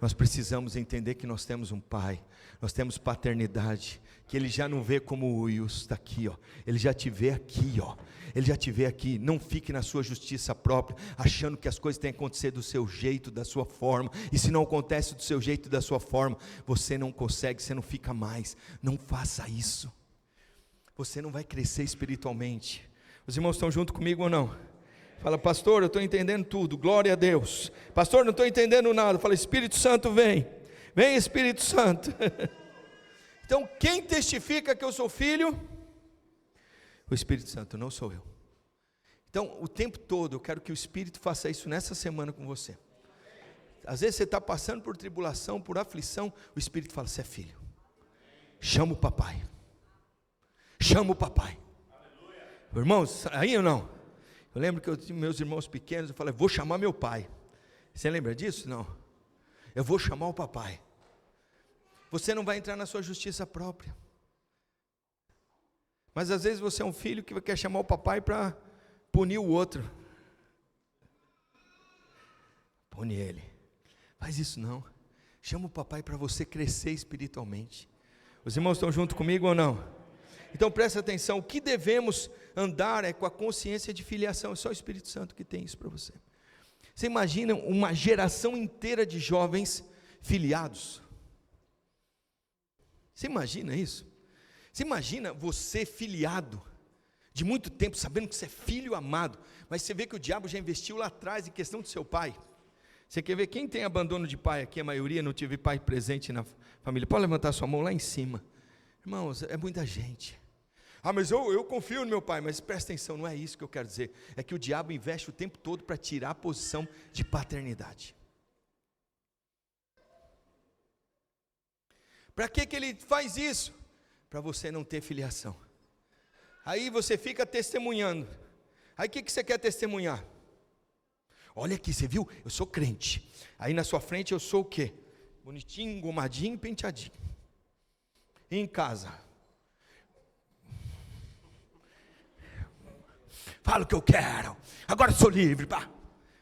Nós precisamos entender que nós temos um pai, nós temos paternidade, que Ele já não vê como o Wilson está aqui, ó. Ele já te vê aqui, ó. Ele já te vê aqui. Não fique na sua justiça própria, achando que as coisas têm que acontecer do seu jeito, da sua forma, e se não acontece do seu jeito e da sua forma, você não consegue, você não fica mais. Não faça isso, você não vai crescer espiritualmente. Os irmãos estão junto comigo ou não? Fala, pastor, eu estou entendendo tudo, glória a Deus. Pastor, não estou entendendo nada. Fala, Espírito Santo vem. Vem, Espírito Santo. Então, quem testifica que eu sou filho? O Espírito Santo, não sou eu. Então, o tempo todo, eu quero que o Espírito faça isso nessa semana com você. Às vezes você está passando por tribulação, por aflição, o Espírito fala, você é filho. Chama o papai. Chama o papai. Irmãos, aí ou não? Eu lembro que eu tinha meus irmãos pequenos, eu falei, vou chamar meu pai. Você lembra disso? Não. Eu vou chamar o papai. Você não vai entrar na sua justiça própria. Mas às vezes você é um filho que quer chamar o papai para punir o outro. Pune ele. Faz isso não. Chama o papai para você crescer espiritualmente. Os irmãos estão junto comigo ou não? Então presta atenção, o que devemos andar é com a consciência de filiação. É só o Espírito Santo que tem isso para você. Você imagina uma geração inteira de jovens filiados? Você imagina isso? Você imagina você filiado, de muito tempo, sabendo que você é filho amado, mas você vê que o diabo já investiu lá atrás em questão do seu pai. Você quer ver quem tem abandono de pai aqui? A maioria não tive pai presente na família. Pode levantar sua mão lá em cima. Irmãos, é muita gente. Ah, mas eu confio no meu pai. Mas presta atenção, não é isso que eu quero dizer. É que o diabo investe o tempo todo para tirar a posição de paternidade. Para que ele faz isso? Para você não ter filiação. Aí você fica testemunhando. Aí o que você quer testemunhar? Olha aqui, você viu? Eu sou crente. Aí na sua frente eu sou o quê? Bonitinho, engomadinho, penteadinho. E em casa? Falo o que eu quero. Agora eu sou livre. Pá.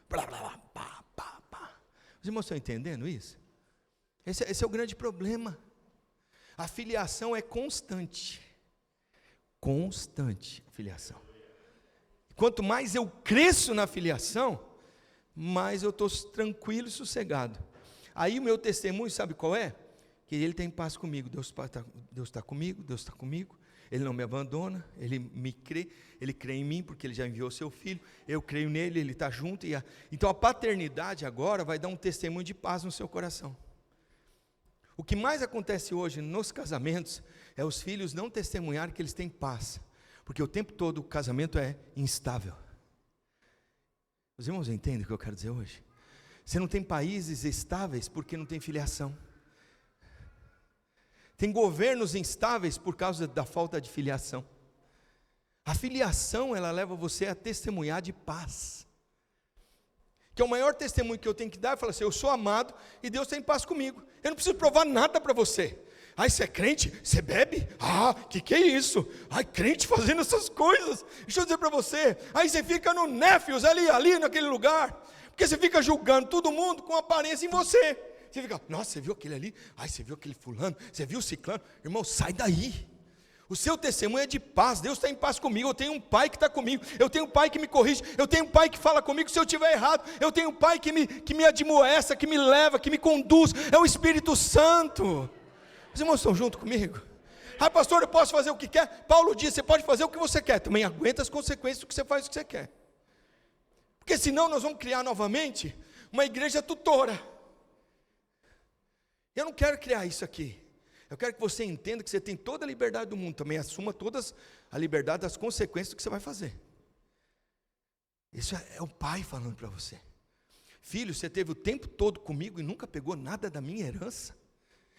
Blá, blá, blá, pá, pá, pá. Os irmãos estão entendendo isso? Esse é o grande problema. A filiação é constante. Constante a filiação. Quanto mais eu cresço na filiação, mais eu estou tranquilo e sossegado. Aí o meu testemunho, sabe qual é? Que Ele tem paz comigo. Deus está comigo, Deus está comigo. Ele não me abandona, Ele me crê, Ele crê em mim, porque Ele já enviou seu Filho, eu creio nele, Ele está junto. Então a paternidade agora vai dar um testemunho de paz no seu coração. O que mais acontece hoje nos casamentos, é os filhos não testemunharem que eles têm paz, porque o tempo todo o casamento é instável. Os irmãos entendem o que eu quero dizer hoje? Você não tem países estáveis, porque não tem filiação. Tem governos instáveis por causa da falta de filiação. A filiação, ela leva você a testemunhar de paz. Que é o maior testemunho que eu tenho que dar, é falar assim, eu sou amado e Deus tem paz comigo. Eu não preciso provar nada para você. Ai, você é crente? Você bebe? Ah, que é isso? Ai, crente fazendo essas coisas. Deixa eu dizer para você. Aí você fica no Néfios, ali naquele lugar. Porque você fica julgando todo mundo com aparência em você. Você fica, nossa, você viu aquele ali? Ai, você viu aquele fulano? Você viu o ciclano? Irmão, sai daí. O seu testemunho é de paz. Deus está em paz comigo. Eu tenho um pai que está comigo. Eu tenho um pai que me corrige. Eu tenho um pai que fala comigo se eu estiver errado. Eu tenho um pai que me admoesta, que me leva, que me conduz. É o Espírito Santo. Os irmãos estão junto comigo? Ah, pastor, eu posso fazer o que quer? Paulo diz, você pode fazer o que você quer, também aguenta as consequências do que você faz o que você quer. Porque senão nós vamos criar novamente uma igreja tutora. Eu não quero criar isso aqui. Eu quero que você entenda que você tem toda a liberdade do mundo, também assuma toda a liberdade das consequências do que você vai fazer. Isso é o pai falando para você. Filho, você teve o tempo todo comigo e nunca pegou nada da minha herança.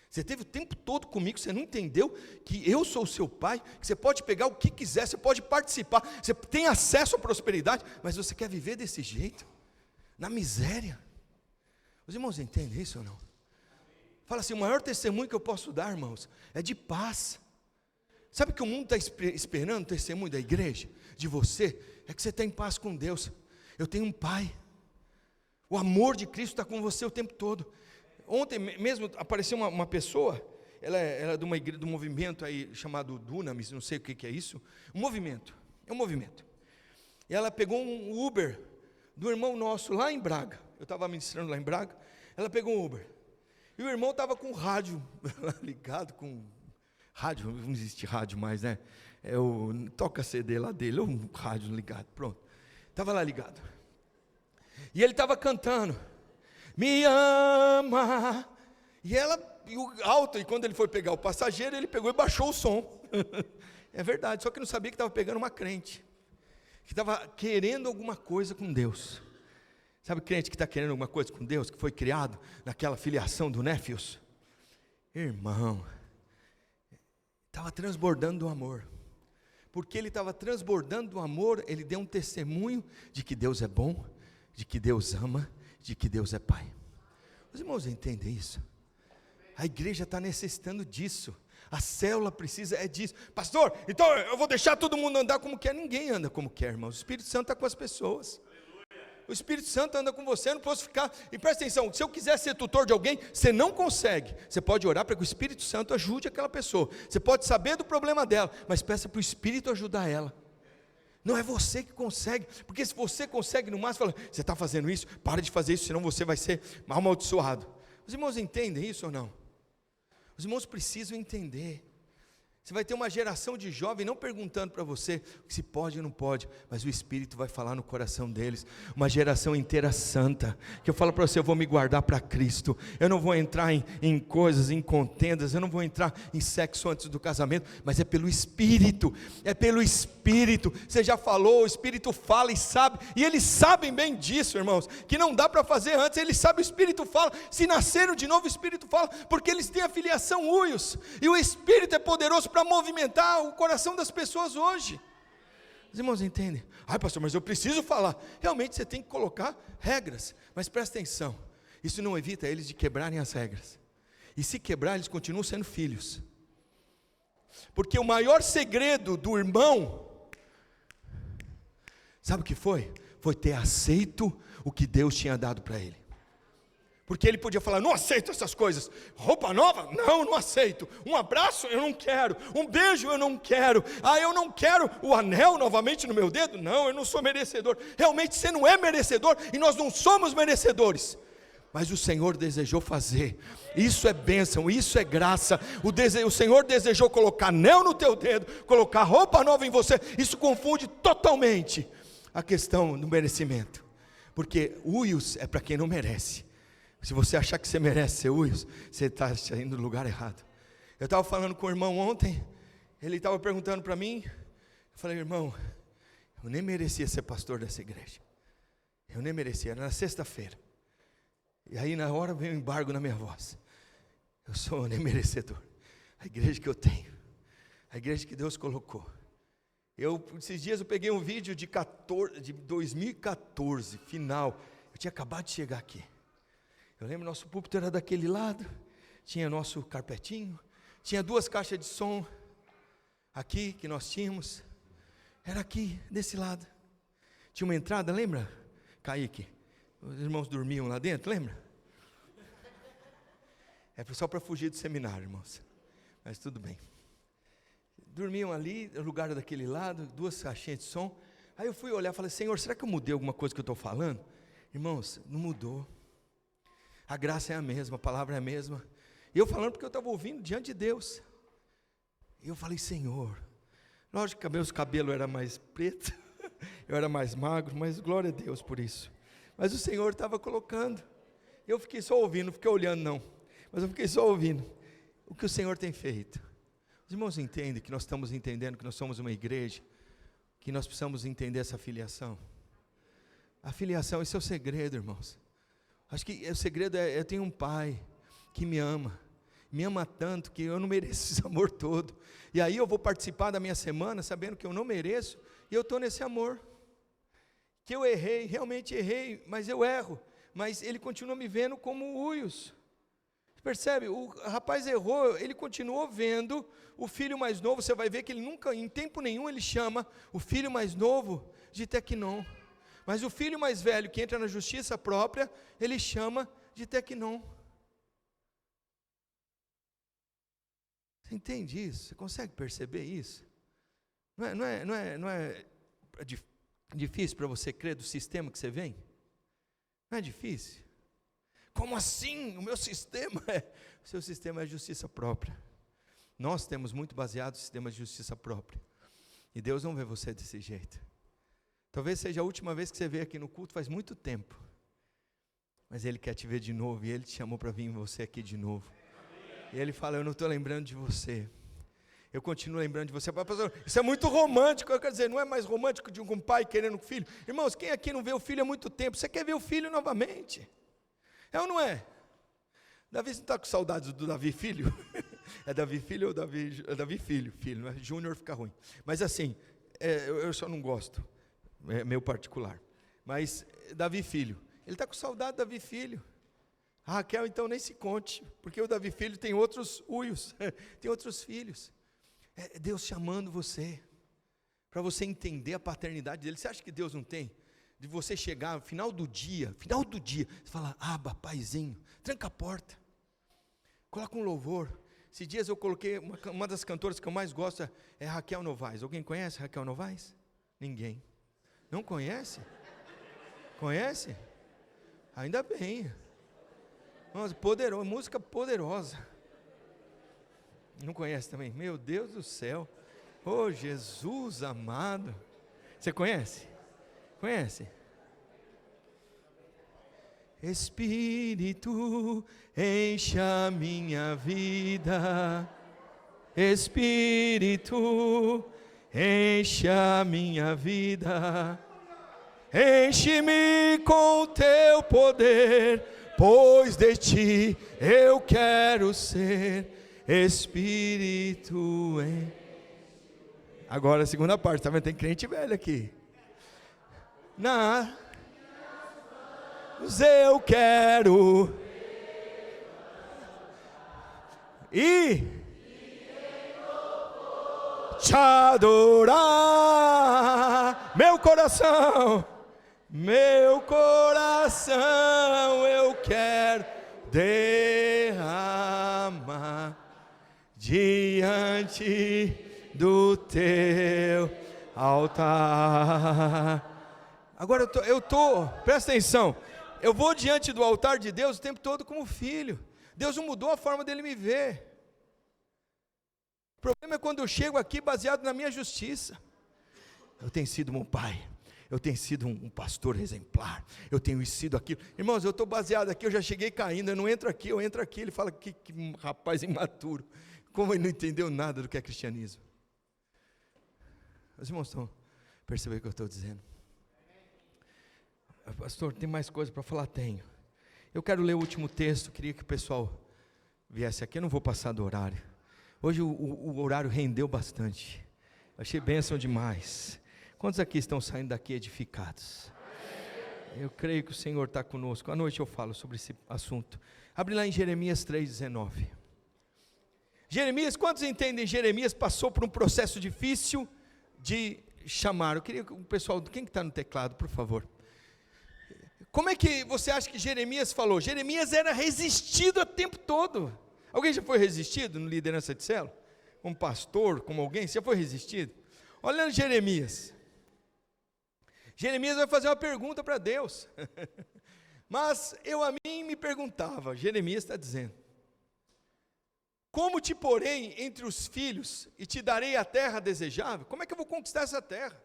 Você teve o tempo todo comigo, você não entendeu que eu sou o seu pai, que você pode pegar o que quiser, você pode participar, você tem acesso à prosperidade, mas você quer viver desse jeito, na miséria. Os irmãos entendem isso ou não? Fala assim, o maior testemunho que eu posso dar, irmãos, é de paz. Sabe que o mundo está esperando o testemunho da igreja, de você? É que você está em paz com Deus. Eu tenho um pai, o amor de Cristo está com você o tempo todo. Ontem mesmo apareceu uma pessoa, ela é de uma igreja, do movimento aí chamado Dunamis, não sei o que é isso, é um movimento. E ela pegou um Uber do irmão nosso lá em Braga, eu estava ministrando lá em Braga, ela pegou um Uber, e o irmão estava com o rádio ligado, com rádio, não existe rádio mais, né? É o toca CD lá dele, ou um rádio ligado, pronto, estava lá ligado, e ele estava cantando, me ama, e o alto, e quando ele foi pegar o passageiro, ele pegou e baixou o som, é verdade, só que não sabia que estava pegando uma crente, que estava querendo alguma coisa com Deus. Sabe crente que está querendo alguma coisa com Deus, que foi criado naquela filiação do Néfios? Irmão, estava transbordando do amor, porque ele estava transbordando do amor, ele deu um testemunho de que Deus é bom, de que Deus ama, de que Deus é Pai. Os irmãos entendem isso? A igreja está necessitando disso, a célula precisa disso. Pastor, então eu vou deixar todo mundo andar como quer? Ninguém anda como quer, irmãos. O Espírito Santo está com as pessoas. O Espírito Santo anda com você, eu não posso ficar, e presta atenção, se eu quiser ser tutor de alguém, você não consegue, você pode orar para que o Espírito Santo ajude aquela pessoa, você pode saber do problema dela, mas peça para o Espírito ajudar ela, não é você que consegue, porque se você consegue no máximo, fala, você está fazendo isso, para de fazer isso, senão você vai ser amaldiçoado. Os irmãos entendem isso ou não? Os irmãos precisam entender. Você vai ter uma geração de jovens não perguntando para você o que se pode ou não pode, mas o Espírito vai falar no coração deles, uma geração inteira santa, que eu falo para você, eu vou me guardar para Cristo, eu não vou entrar em coisas, em contendas, eu não vou entrar em sexo antes do casamento, mas é pelo Espírito, você já falou, o Espírito fala e sabe, e eles sabem bem disso, irmãos, que não dá para fazer antes, eles sabem, o Espírito fala, se nasceram de novo, o Espírito fala, porque eles têm a filiação uios, e o Espírito é poderoso para movimentar o coração das pessoas hoje. Os irmãos entendem? Ai pastor, mas eu preciso falar. Realmente você tem que colocar regras, mas presta atenção, isso não evita eles de quebrarem as regras, e se quebrar eles continuam sendo filhos, porque o maior segredo do irmão, sabe o que foi? Foi ter aceito o que Deus tinha dado para ele. Porque ele podia falar, não aceito essas coisas, roupa nova? Não aceito, um abraço? Eu não quero, um beijo? Eu não quero, eu não quero o anel novamente no meu dedo? Não, eu não sou merecedor. Realmente você não é merecedor, e nós não somos merecedores, mas o Senhor desejou fazer, isso é bênção, isso é graça, o Senhor desejou colocar anel no teu dedo, colocar roupa nova em você, isso confunde totalmente a questão do merecimento, porque uios é para quem não merece. Se você achar que você merece ser uios, você está indo no lugar errado. Eu estava falando com o irmão ontem, ele estava perguntando para mim, eu falei, irmão, eu nem merecia ser pastor dessa igreja, eu nem merecia, era na sexta-feira, e aí na hora veio um embargo na minha voz, eu sou nem merecedor, a igreja que eu tenho, a igreja que Deus colocou. Esses dias eu peguei um vídeo de 2014, final, eu tinha acabado de chegar aqui. Eu lembro, nosso púlpito era daquele lado, tinha nosso carpetinho, tinha 2 caixas de som, aqui que nós tínhamos, era aqui, desse lado, tinha uma entrada, lembra, Kaique? Os irmãos dormiam lá dentro, lembra? É só para fugir do seminário, irmãos, mas tudo bem. Dormiam ali, o lugar era daquele lado, 2 caixinhas de som, aí eu fui olhar e falei, Senhor, será que eu mudei alguma coisa que eu estou falando? Irmãos, não mudou. A graça é a mesma, a palavra é a mesma. E eu falando porque eu estava ouvindo diante de Deus. E eu falei, Senhor, lógico que meus cabelos eram mais pretos, eu era mais magro, mas glória a Deus por isso. Mas o Senhor estava colocando. Eu fiquei só ouvindo, não fiquei olhando não, mas eu fiquei só ouvindo o que o Senhor tem feito. Os irmãos entendem que nós estamos entendendo que nós somos uma igreja, que nós precisamos entender essa filiação. A filiação, esse é o segredo, irmãos. Acho que o segredo é, eu tenho um pai que me ama tanto que eu não mereço esse amor todo, e aí eu vou participar da minha semana sabendo que eu não mereço, e eu estou nesse amor, que eu errei, realmente errei, mas eu erro, mas ele continua me vendo como Uios. Percebe? O rapaz errou, ele continuou vendo o filho mais novo. Você vai ver que ele nunca, em tempo nenhum, ele chama o filho mais novo de Tecnon, mas o filho mais velho que entra na justiça própria, ele chama de Tecnon. Você entende isso? Você consegue perceber isso? Não é difícil para você crer do sistema que você vem? Não é difícil? Como assim? O meu sistema o seu sistema é a justiça própria. Nós temos muito baseado no sistema de justiça própria. E Deus não vê você desse jeito. Talvez seja a última vez que você veio aqui no culto, faz muito tempo. Mas Ele quer te ver de novo, e Ele te chamou para vir você aqui de novo. E Ele fala, eu não estou lembrando de você. Eu continuo lembrando de você. Pastor, isso é muito romântico. Eu quero dizer, não é mais romântico de um pai querendo um filho? Irmãos, quem aqui não vê o filho há muito tempo? Você quer ver o filho novamente? É ou não é? Davi, você não está com saudades do Davi filho? É Davi filho ou Davi... É Davi filho, não é? Júnior fica ruim. Mas assim, eu só não gosto. É meu particular. Mas Davi filho. Ele está com saudade do Davi filho. A Raquel então nem se conte, porque o Davi filho tem outros Uios, tem outros filhos. É Deus chamando você, para você entender a paternidade dele. Você acha que Deus não tem? De você chegar no final do dia, você fala, Abba, paizinho, tranca a porta, coloca um louvor. Esses dias eu coloquei, uma das cantoras que eu mais gosto é Raquel Novaes. Alguém conhece Raquel Novaes? Ninguém. Não conhece? Conhece? Ainda bem. Nossa, poderosa, música poderosa. Não conhece também? Meu Deus do céu. Oh, Jesus amado. Você conhece? Conhece? Espírito, enche a minha vida. Espírito, enche a minha vida. Enche-me com teu poder, pois de ti eu quero ser. Espírito. Agora a segunda parte, tá vendo? Tem crente velho aqui. Eu quero te adorar, meu coração eu quero derramar diante do teu altar. Agora presta atenção, eu vou diante do altar de Deus o tempo todo como filho. Deus não mudou a forma dele me ver. O problema é quando eu chego aqui baseado na minha justiça. Eu tenho sido um pai, eu tenho sido um pastor exemplar, eu tenho sido aquilo. Irmãos, eu estou baseado aqui, eu já cheguei caindo, eu não entro aqui, eu entro aqui. Ele fala, que rapaz imaturo, como ele não entendeu nada do que é cristianismo. Os irmãos estão percebendo o que eu estou dizendo? Pastor, tem mais coisa para falar? Tenho. Eu quero ler o último texto, queria que o pessoal viesse aqui, eu não vou passar do horário. Hoje o horário rendeu bastante, achei bênção demais. Quantos aqui estão saindo daqui edificados? Eu creio que o Senhor está conosco. À noite eu falo sobre esse assunto. Abre lá em Jeremias 3,19. Jeremias, quantos entendem? Jeremias passou por um processo difícil de chamar. Eu queria que o pessoal, quem que está no teclado, por favor. Como é que você acha que Jeremias falou? Jeremias era resistido o tempo todo. Alguém já foi resistido no liderança de célula? Como pastor, como alguém? Você já foi resistido? Olha Jeremias. Jeremias vai fazer uma pergunta para Deus. Mas eu a mim me perguntava, Jeremias está dizendo, como te porei entre os filhos e te darei a terra desejável? Como é que eu vou conquistar essa terra?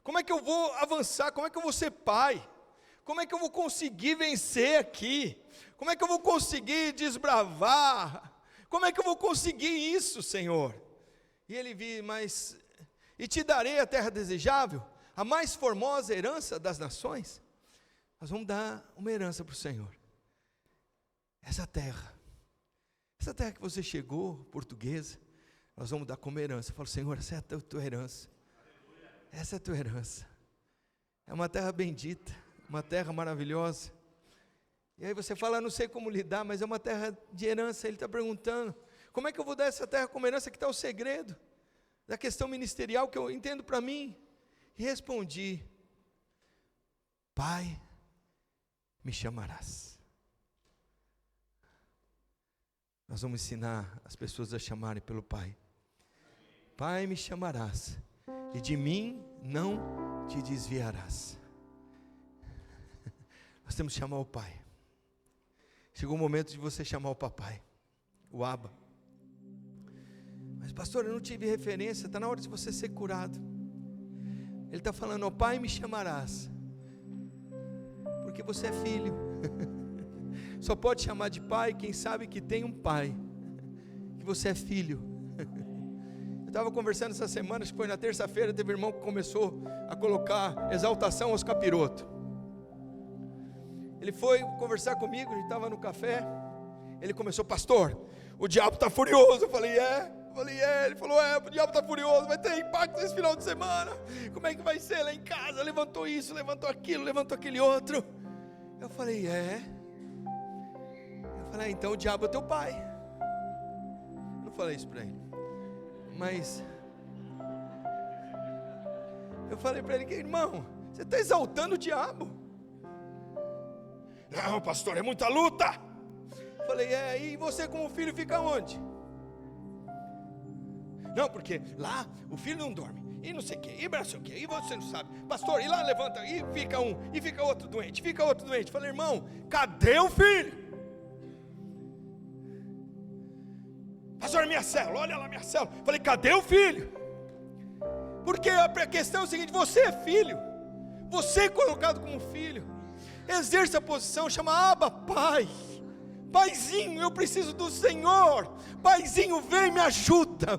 Como é que eu vou avançar? Como é que eu vou ser pai? Como é que eu vou conseguir vencer aqui? Como é que eu vou conseguir desbravar? Como é que eu vou conseguir isso, Senhor? E ele viu, mas, e te darei a terra desejável, a mais formosa herança das nações. Nós vamos dar uma herança para o Senhor. Essa terra que você chegou, portuguesa, nós vamos dar como herança. Eu falo, Senhor, essa é a tua herança. Essa é a tua herança. É uma terra bendita, uma terra maravilhosa. E aí você fala, não sei como lidar, mas é uma terra de herança. Ele está perguntando, como é que eu vou dar essa terra como herança? Que está o segredo da questão ministerial que eu entendo para mim. E respondi, Pai, me chamarás. Nós vamos ensinar as pessoas a chamarem pelo Pai. Pai, me chamarás, e de mim não te desviarás. Nós temos que chamar o Pai. Chegou o momento de você chamar o papai, o Abba. Mas pastor, eu não tive referência, está na hora de você ser curado. Ele está falando, ó Pai, me chamarás, porque você é filho. Só pode chamar de pai quem sabe que tem um pai, que você é filho. Eu estava conversando essa semana, acho que foi na terça-feira, teve um irmão que começou a colocar exaltação aos capirotos. Ele foi conversar comigo, a gente estava no café, ele começou, pastor, o diabo está furioso. Eu falei, ele falou, o diabo está furioso, vai ter impacto esse final de semana, como é que vai ser lá em casa, levantou isso, levantou aquilo, levantou aquele outro. Eu falei, então o diabo é teu pai. Eu não falei isso para ele, mas eu falei para ele, irmão, você está exaltando o diabo. Não, pastor, é muita luta. Falei, e você como filho fica onde? Não, porque lá o filho não dorme, e não sei o que, e não sei o que, e você não sabe, pastor, e lá levanta, e fica um, e fica outro doente, Falei, irmão, cadê o filho? Pastor, minha célula, olha lá minha célula. Falei, cadê o filho? Porque a questão é o seguinte, você é filho, você é colocado como filho. Exerça a posição, chama Abba, Pai. Paizinho, eu preciso do Senhor. Paizinho, vem, me ajuda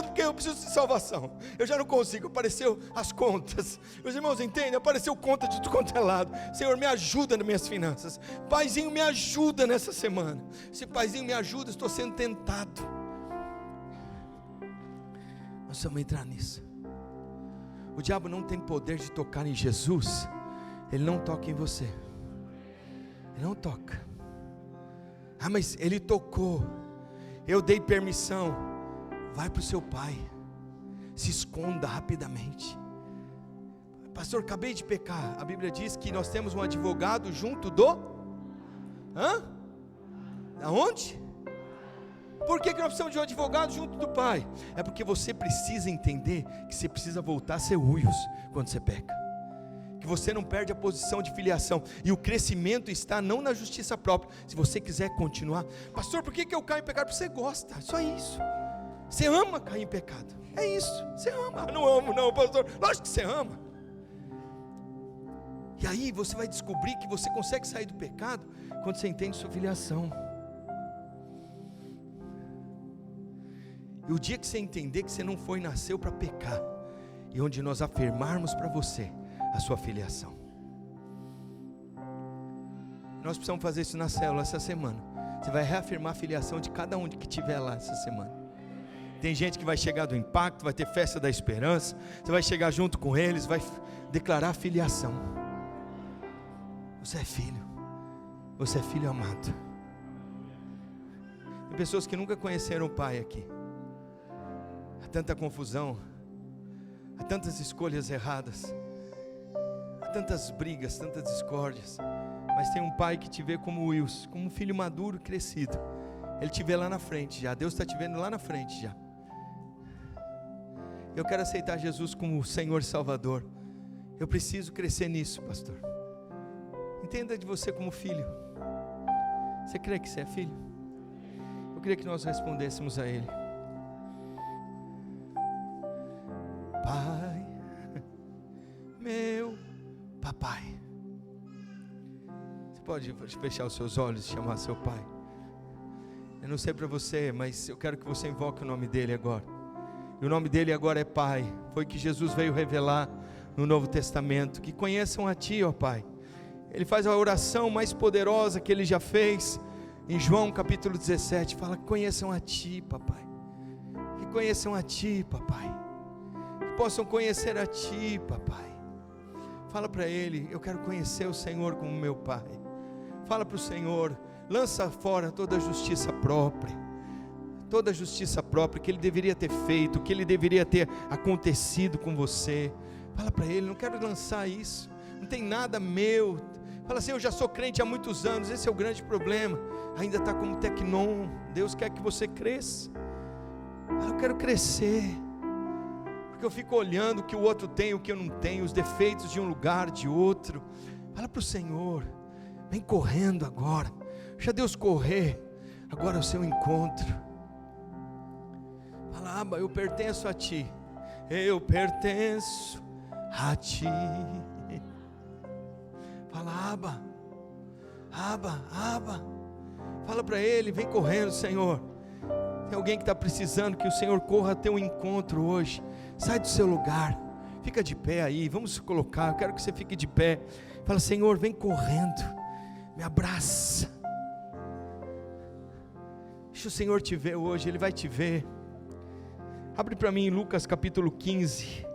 porque eu preciso de salvação. Eu já não consigo, apareceu as contas. Meus irmãos entendem? Apareceu conta de tudo quanto é lado. Senhor, me ajuda nas minhas finanças. Paizinho, me ajuda nessa semana. Se Paizinho me ajuda, estou sendo tentado. Nós vamos entrar nisso. O diabo não tem poder de tocar em Jesus. Ele não toca em você. Ele não toca. Mas ele tocou. Eu dei permissão. Vai para o seu pai. Se esconda rapidamente. Pastor, acabei de pecar. A Bíblia diz que nós temos um advogado junto do... Aonde? Por que nós precisamos de um advogado junto do pai? É porque você precisa entender que você precisa voltar a ser uios quando você peca. Que você não perde a posição de filiação, e o crescimento está não na justiça própria. Se você quiser continuar, pastor, por que eu caio em pecado? Porque você gosta, só isso. Você ama cair em pecado, é isso. Você ama. Não amo não, pastor. Lógico que você ama. E aí você vai descobrir que você consegue sair do pecado quando você entende sua filiação. E o dia que você entender que você não foi, nasceu para pecar, e onde nós afirmarmos para você a sua filiação. Nós precisamos fazer isso na célula essa semana. Você vai reafirmar a filiação de cada um que estiver lá essa semana. Tem gente que vai chegar do impacto, vai ter festa da esperança. Você vai chegar junto com eles, vai declarar a filiação. Você é filho. Você é filho amado. Tem pessoas que nunca conheceram o pai aqui. Há tanta confusão, há tantas escolhas erradas, tantas brigas, tantas discórdias, mas tem um pai que te vê como Wilson, como um filho maduro, crescido. Ele te vê lá na frente já. Deus está te vendo lá na frente já. Eu quero aceitar Jesus como Senhor e Salvador. Eu preciso crescer nisso, pastor. Entenda de você como filho. Você crê que você é filho? Eu queria que nós respondêssemos a Ele. Pai, meu papai. Você pode fechar os seus olhos e chamar seu pai? Eu não sei para você, mas eu quero que você invoque o nome dele agora. E o nome dele agora é Pai. Foi que Jesus veio revelar no Novo Testamento. Que conheçam a Ti, ó Pai. Ele faz a oração mais poderosa que Ele já fez em João capítulo 17. Fala, conheçam a Ti, papai. Que conheçam a Ti, papai. Que possam conhecer a Ti, papai. Fala para Ele, eu quero conhecer o Senhor como meu Pai. Fala para o Senhor, lança fora toda a justiça própria. Toda a justiça própria que Ele deveria ter feito, que Ele deveria ter acontecido com você. Fala para Ele, não quero lançar isso, não tem nada meu. Fala assim, eu já sou crente há muitos anos, esse é o grande problema. Ainda está como tecnon. Deus quer que você cresça. Fala, eu quero crescer, porque eu fico olhando o que o outro tem, o que eu não tenho, os defeitos de um lugar, de outro. Fala para o Senhor, vem correndo agora, deixa Deus correr agora ao seu encontro. Fala, Abba, eu pertenço a Ti. Eu pertenço a Ti. Fala, Abba, Abba, Abba. Fala para Ele, vem correndo, Senhor. Tem alguém que está precisando que o Senhor corra até um encontro hoje. Sai do seu lugar, fica de pé aí, vamos se colocar. Eu quero que você fique de pé. Fala, Senhor, vem correndo, me abraça. Deixa o Senhor te ver hoje, Ele vai te ver. Abre para mim Lucas capítulo 15.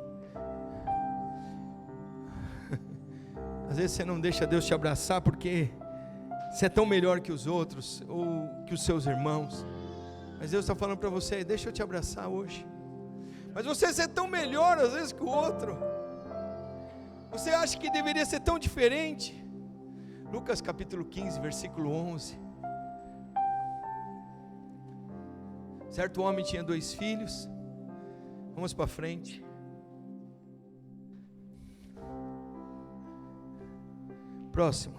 Às vezes você não deixa Deus te abraçar porque você é tão melhor que os outros ou que os seus irmãos. Mas Deus está falando para você, deixa eu te abraçar hoje. Mas você é tão melhor às vezes que o outro. Você acha que deveria ser tão diferente. Lucas capítulo 15, versículo 11. Certo homem tinha 2 filhos. Vamos para frente. Próximo.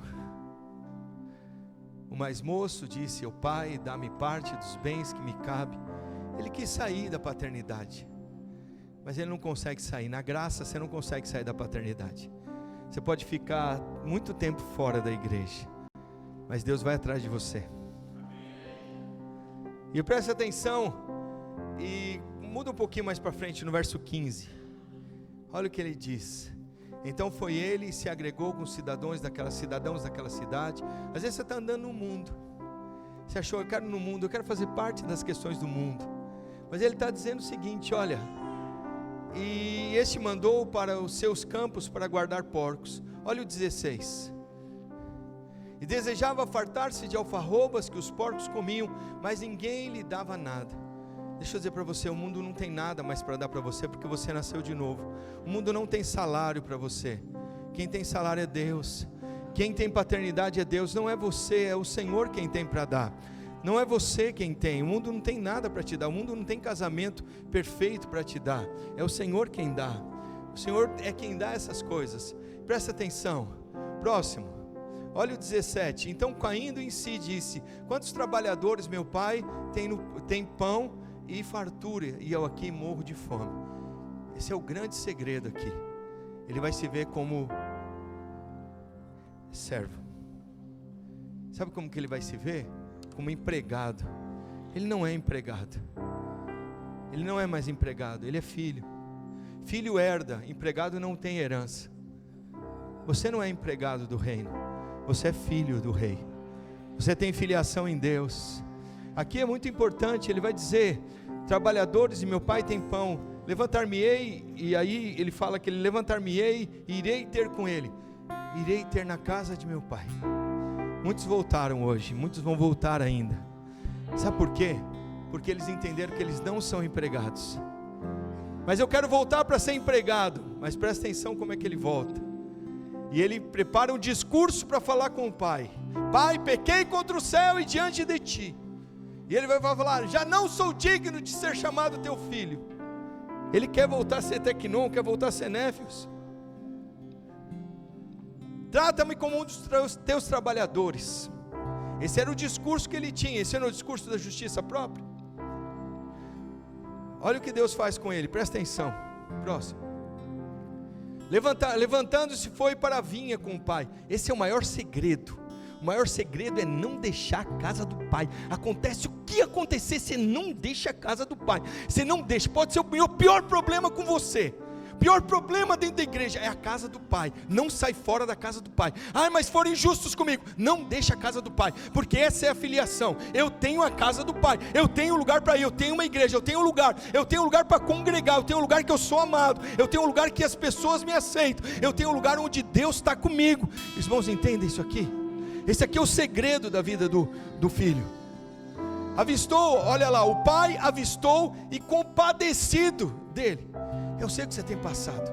O mais moço disse ao pai, dá-me parte dos bens que me cabe. Ele quis sair da paternidade, mas ele não consegue sair. Na graça você não consegue sair da paternidade. Você pode ficar muito tempo fora da igreja, mas Deus vai atrás de você. E presta atenção e muda um pouquinho mais para frente no verso 15. Olha o que ele diz. Então foi ele e se agregou com cidadãos daquela cidade. Às vezes você está andando no mundo. Você achou, eu quero no mundo, eu quero fazer parte das questões do mundo. Mas ele está dizendo o seguinte, olha. E este mandou para os seus campos para guardar porcos. Olha o 16. E desejava fartar-se de alfarrobas que os porcos comiam, mas ninguém lhe dava nada. Deixa eu dizer para você, o mundo não tem nada mais para dar para você, porque você nasceu de novo. O mundo não tem salário para você. Quem tem salário é Deus. Quem tem paternidade é Deus. Não é você, é o Senhor quem tem para dar. Não é você quem tem. O mundo não tem nada para te dar. O mundo não tem casamento perfeito para te dar. É o Senhor quem dá. O Senhor é quem dá essas coisas. Presta atenção. Próximo. Olha o 17. Então caindo em si disse, quantos trabalhadores meu pai tem pão e fartura, e eu aqui morro de fome. Esse é o grande segredo aqui. Ele vai se ver como servo. Sabe como que ele vai se ver? Como empregado. Ele não é empregado. Ele não é mais empregado, ele é filho. Filho herda, empregado não tem herança. Você não é empregado do reino, você é filho do rei. Você tem filiação em Deus. Aqui é muito importante, ele vai dizer, trabalhadores e meu pai tem pão, levantar-me-ei, e aí ele fala que ele levantar-me-ei e irei ter com ele, irei ter na casa de meu pai. Muitos voltaram hoje, muitos vão voltar ainda. Sabe por quê? Porque eles entenderam que eles não são empregados. Mas eu quero voltar para ser empregado. Mas presta atenção como é que ele volta. E ele prepara um discurso para falar com o pai. Pai, pequei contra o céu e diante de ti. E ele vai falar, já não sou digno de ser chamado teu filho. Ele quer voltar a ser tecnon, quer voltar a ser néfios. Trata-me como um dos teus trabalhadores. Esse era o discurso que ele tinha. Esse era o discurso da justiça própria. Olha o que Deus faz com ele, presta atenção. Próximo. Levantando-se foi para a vinha com o pai. Esse é o maior segredo. O maior segredo é não deixar a casa do pai. Acontece o que acontecer, você não deixa a casa do pai. Você não deixa, pode ser o pior problema com você. O pior problema dentro da igreja é a casa do pai. Não sai fora da casa do pai. Mas foram injustos comigo. Não deixa a casa do pai, porque essa é a filiação. Eu tenho a casa do pai, eu tenho lugar para ir, eu tenho uma igreja, eu tenho um lugar para congregar, eu tenho um lugar que eu sou amado, eu tenho um lugar que as pessoas me aceitam, eu tenho um lugar onde Deus está comigo. Os irmãos entendem isso aqui? Esse aqui é o segredo da vida do filho. Avistou, olha lá, o pai avistou e compadecido dele. Eu sei o que você tem passado,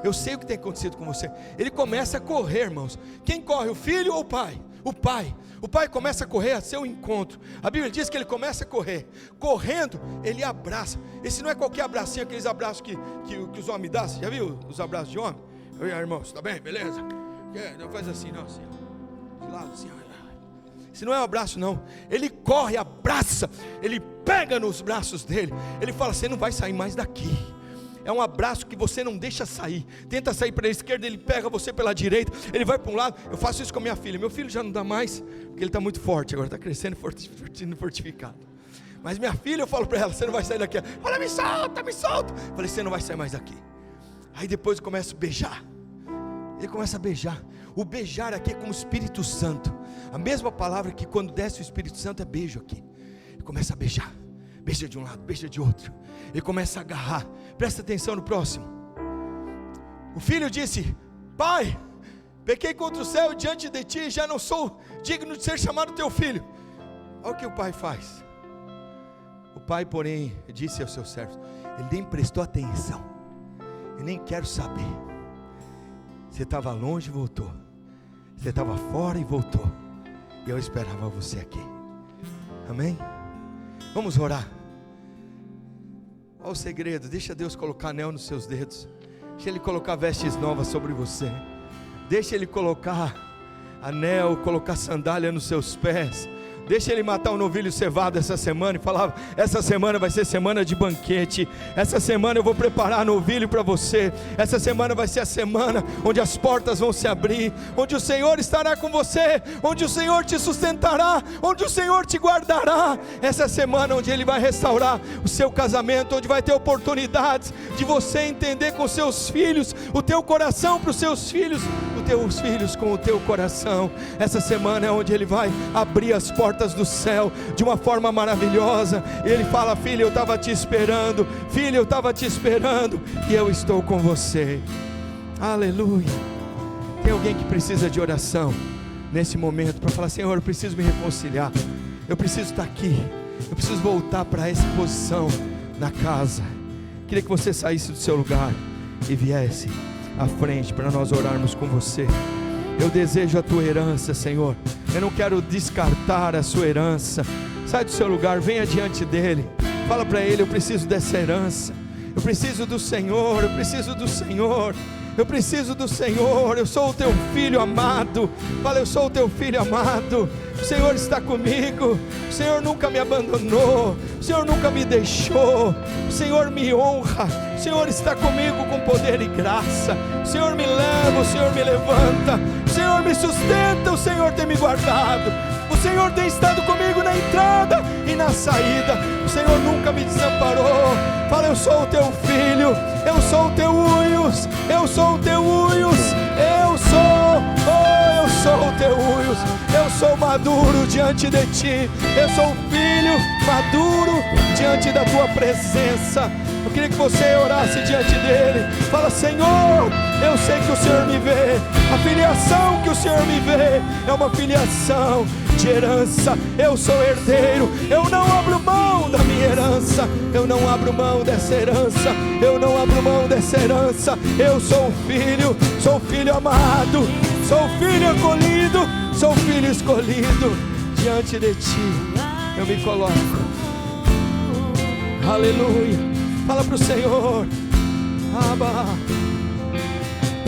eu sei o que tem acontecido com você. Ele começa a correr, irmãos. Quem corre, o filho ou o pai? O pai começa a correr a seu encontro. A Bíblia diz que ele começa a correr. Correndo, ele abraça. Esse não é qualquer abracinho, aqueles abraços que os homens dão. Você já viu os abraços de homem? Oi, irmãos, tá bem? Beleza? Não faz assim não, assim, de lado assim. Esse não é um abraço não. Ele corre, abraça, ele pega nos braços dele. Ele fala, você não vai sair mais daqui. É um abraço que você não deixa sair. Tenta sair para a esquerda, ele pega você pela direita. Ele vai para um lado. Eu faço isso com a minha filha. Meu filho já não dá mais, porque ele está muito forte agora, está crescendo, fortificado. Mas minha filha, eu falo para ela, você não vai sair daqui. Fala, me solta, me solta. Eu falei, você não vai sair mais daqui. Aí depois eu começo a beijar. Ele começa a beijar. O beijar aqui é como o Espírito Santo. A mesma palavra que quando desce o Espírito Santo é beijo aqui. Ele começa a beijar. Beija de um lado, beija de outro. Ele começa a agarrar. Presta atenção no próximo. O filho disse, pai, pequei contra o céu diante de ti, já não sou digno de ser chamado teu filho. Olha o que o pai faz. O pai, porém, disse aos seus servos, ele nem prestou atenção. Eu nem quero saber. Você estava longe e voltou. Você estava fora e voltou. E eu esperava você aqui. Amém? Vamos orar. Olha o segredo. Deixa Deus colocar anel nos seus dedos. Deixa Ele colocar vestes novas sobre você. Deixa Ele colocar anel, colocar sandália nos seus pés. Deixa Ele matar um novilho cevado essa semana e falar, essa semana vai ser semana de banquete. Essa semana eu vou preparar novilho para você. Essa semana vai ser a semana onde as portas vão se abrir, onde o Senhor estará com você, onde o Senhor te sustentará, onde o Senhor te guardará. Essa semana onde Ele vai restaurar o seu casamento, onde vai ter oportunidades de você entender com seus filhos, o teu coração para os seus filhos, os teus filhos com o teu coração. Essa semana é onde Ele vai abrir as portas do céu de uma forma maravilhosa. E Ele fala, filho, eu estava te esperando. Filho, eu estava te esperando. E eu estou com você. Aleluia. Tem alguém que precisa de oração nesse momento, para falar, Senhor, eu preciso me reconciliar. Eu preciso estar aqui. Eu preciso voltar para essa posição na casa. Queria que você saísse do seu lugar e viesse à frente para nós orarmos com você. Eu desejo a tua herança, Senhor. Eu não quero descartar a sua herança. Sai do seu lugar, venha diante dEle. Fala para Ele, eu preciso dessa herança. Eu preciso do Senhor, eu preciso do Senhor. Eu preciso do Senhor, eu sou o teu filho amado. Fala, eu sou o teu filho amado. O Senhor está comigo. O Senhor nunca me abandonou. O Senhor nunca me deixou. O Senhor me honra. O Senhor está comigo com poder e graça. O Senhor me leva, o Senhor me levanta. O Senhor me sustenta, o Senhor tem me guardado. O Senhor tem estado comigo na entrada e na saída. O Senhor nunca me desamparou. Fala, eu sou o teu filho. Eu sou o teu Uios. Eu sou o teu Uios. Eu sou o teu Uios. Eu sou maduro diante de ti. Eu sou um filho maduro diante da tua presença. Eu queria que você orasse diante dele. Fala, Senhor, eu sei que o Senhor me vê. A filiação que o Senhor me vê é uma filiação de herança. Eu sou herdeiro. Eu não abro mão da minha herança. Eu não abro mão dessa herança. Eu não abro mão dessa herança. Eu sou filho amado. Sou filho acolhido. Sou filho escolhido. Diante de ti eu me coloco. Aleluia. Fala para o Senhor. Abba.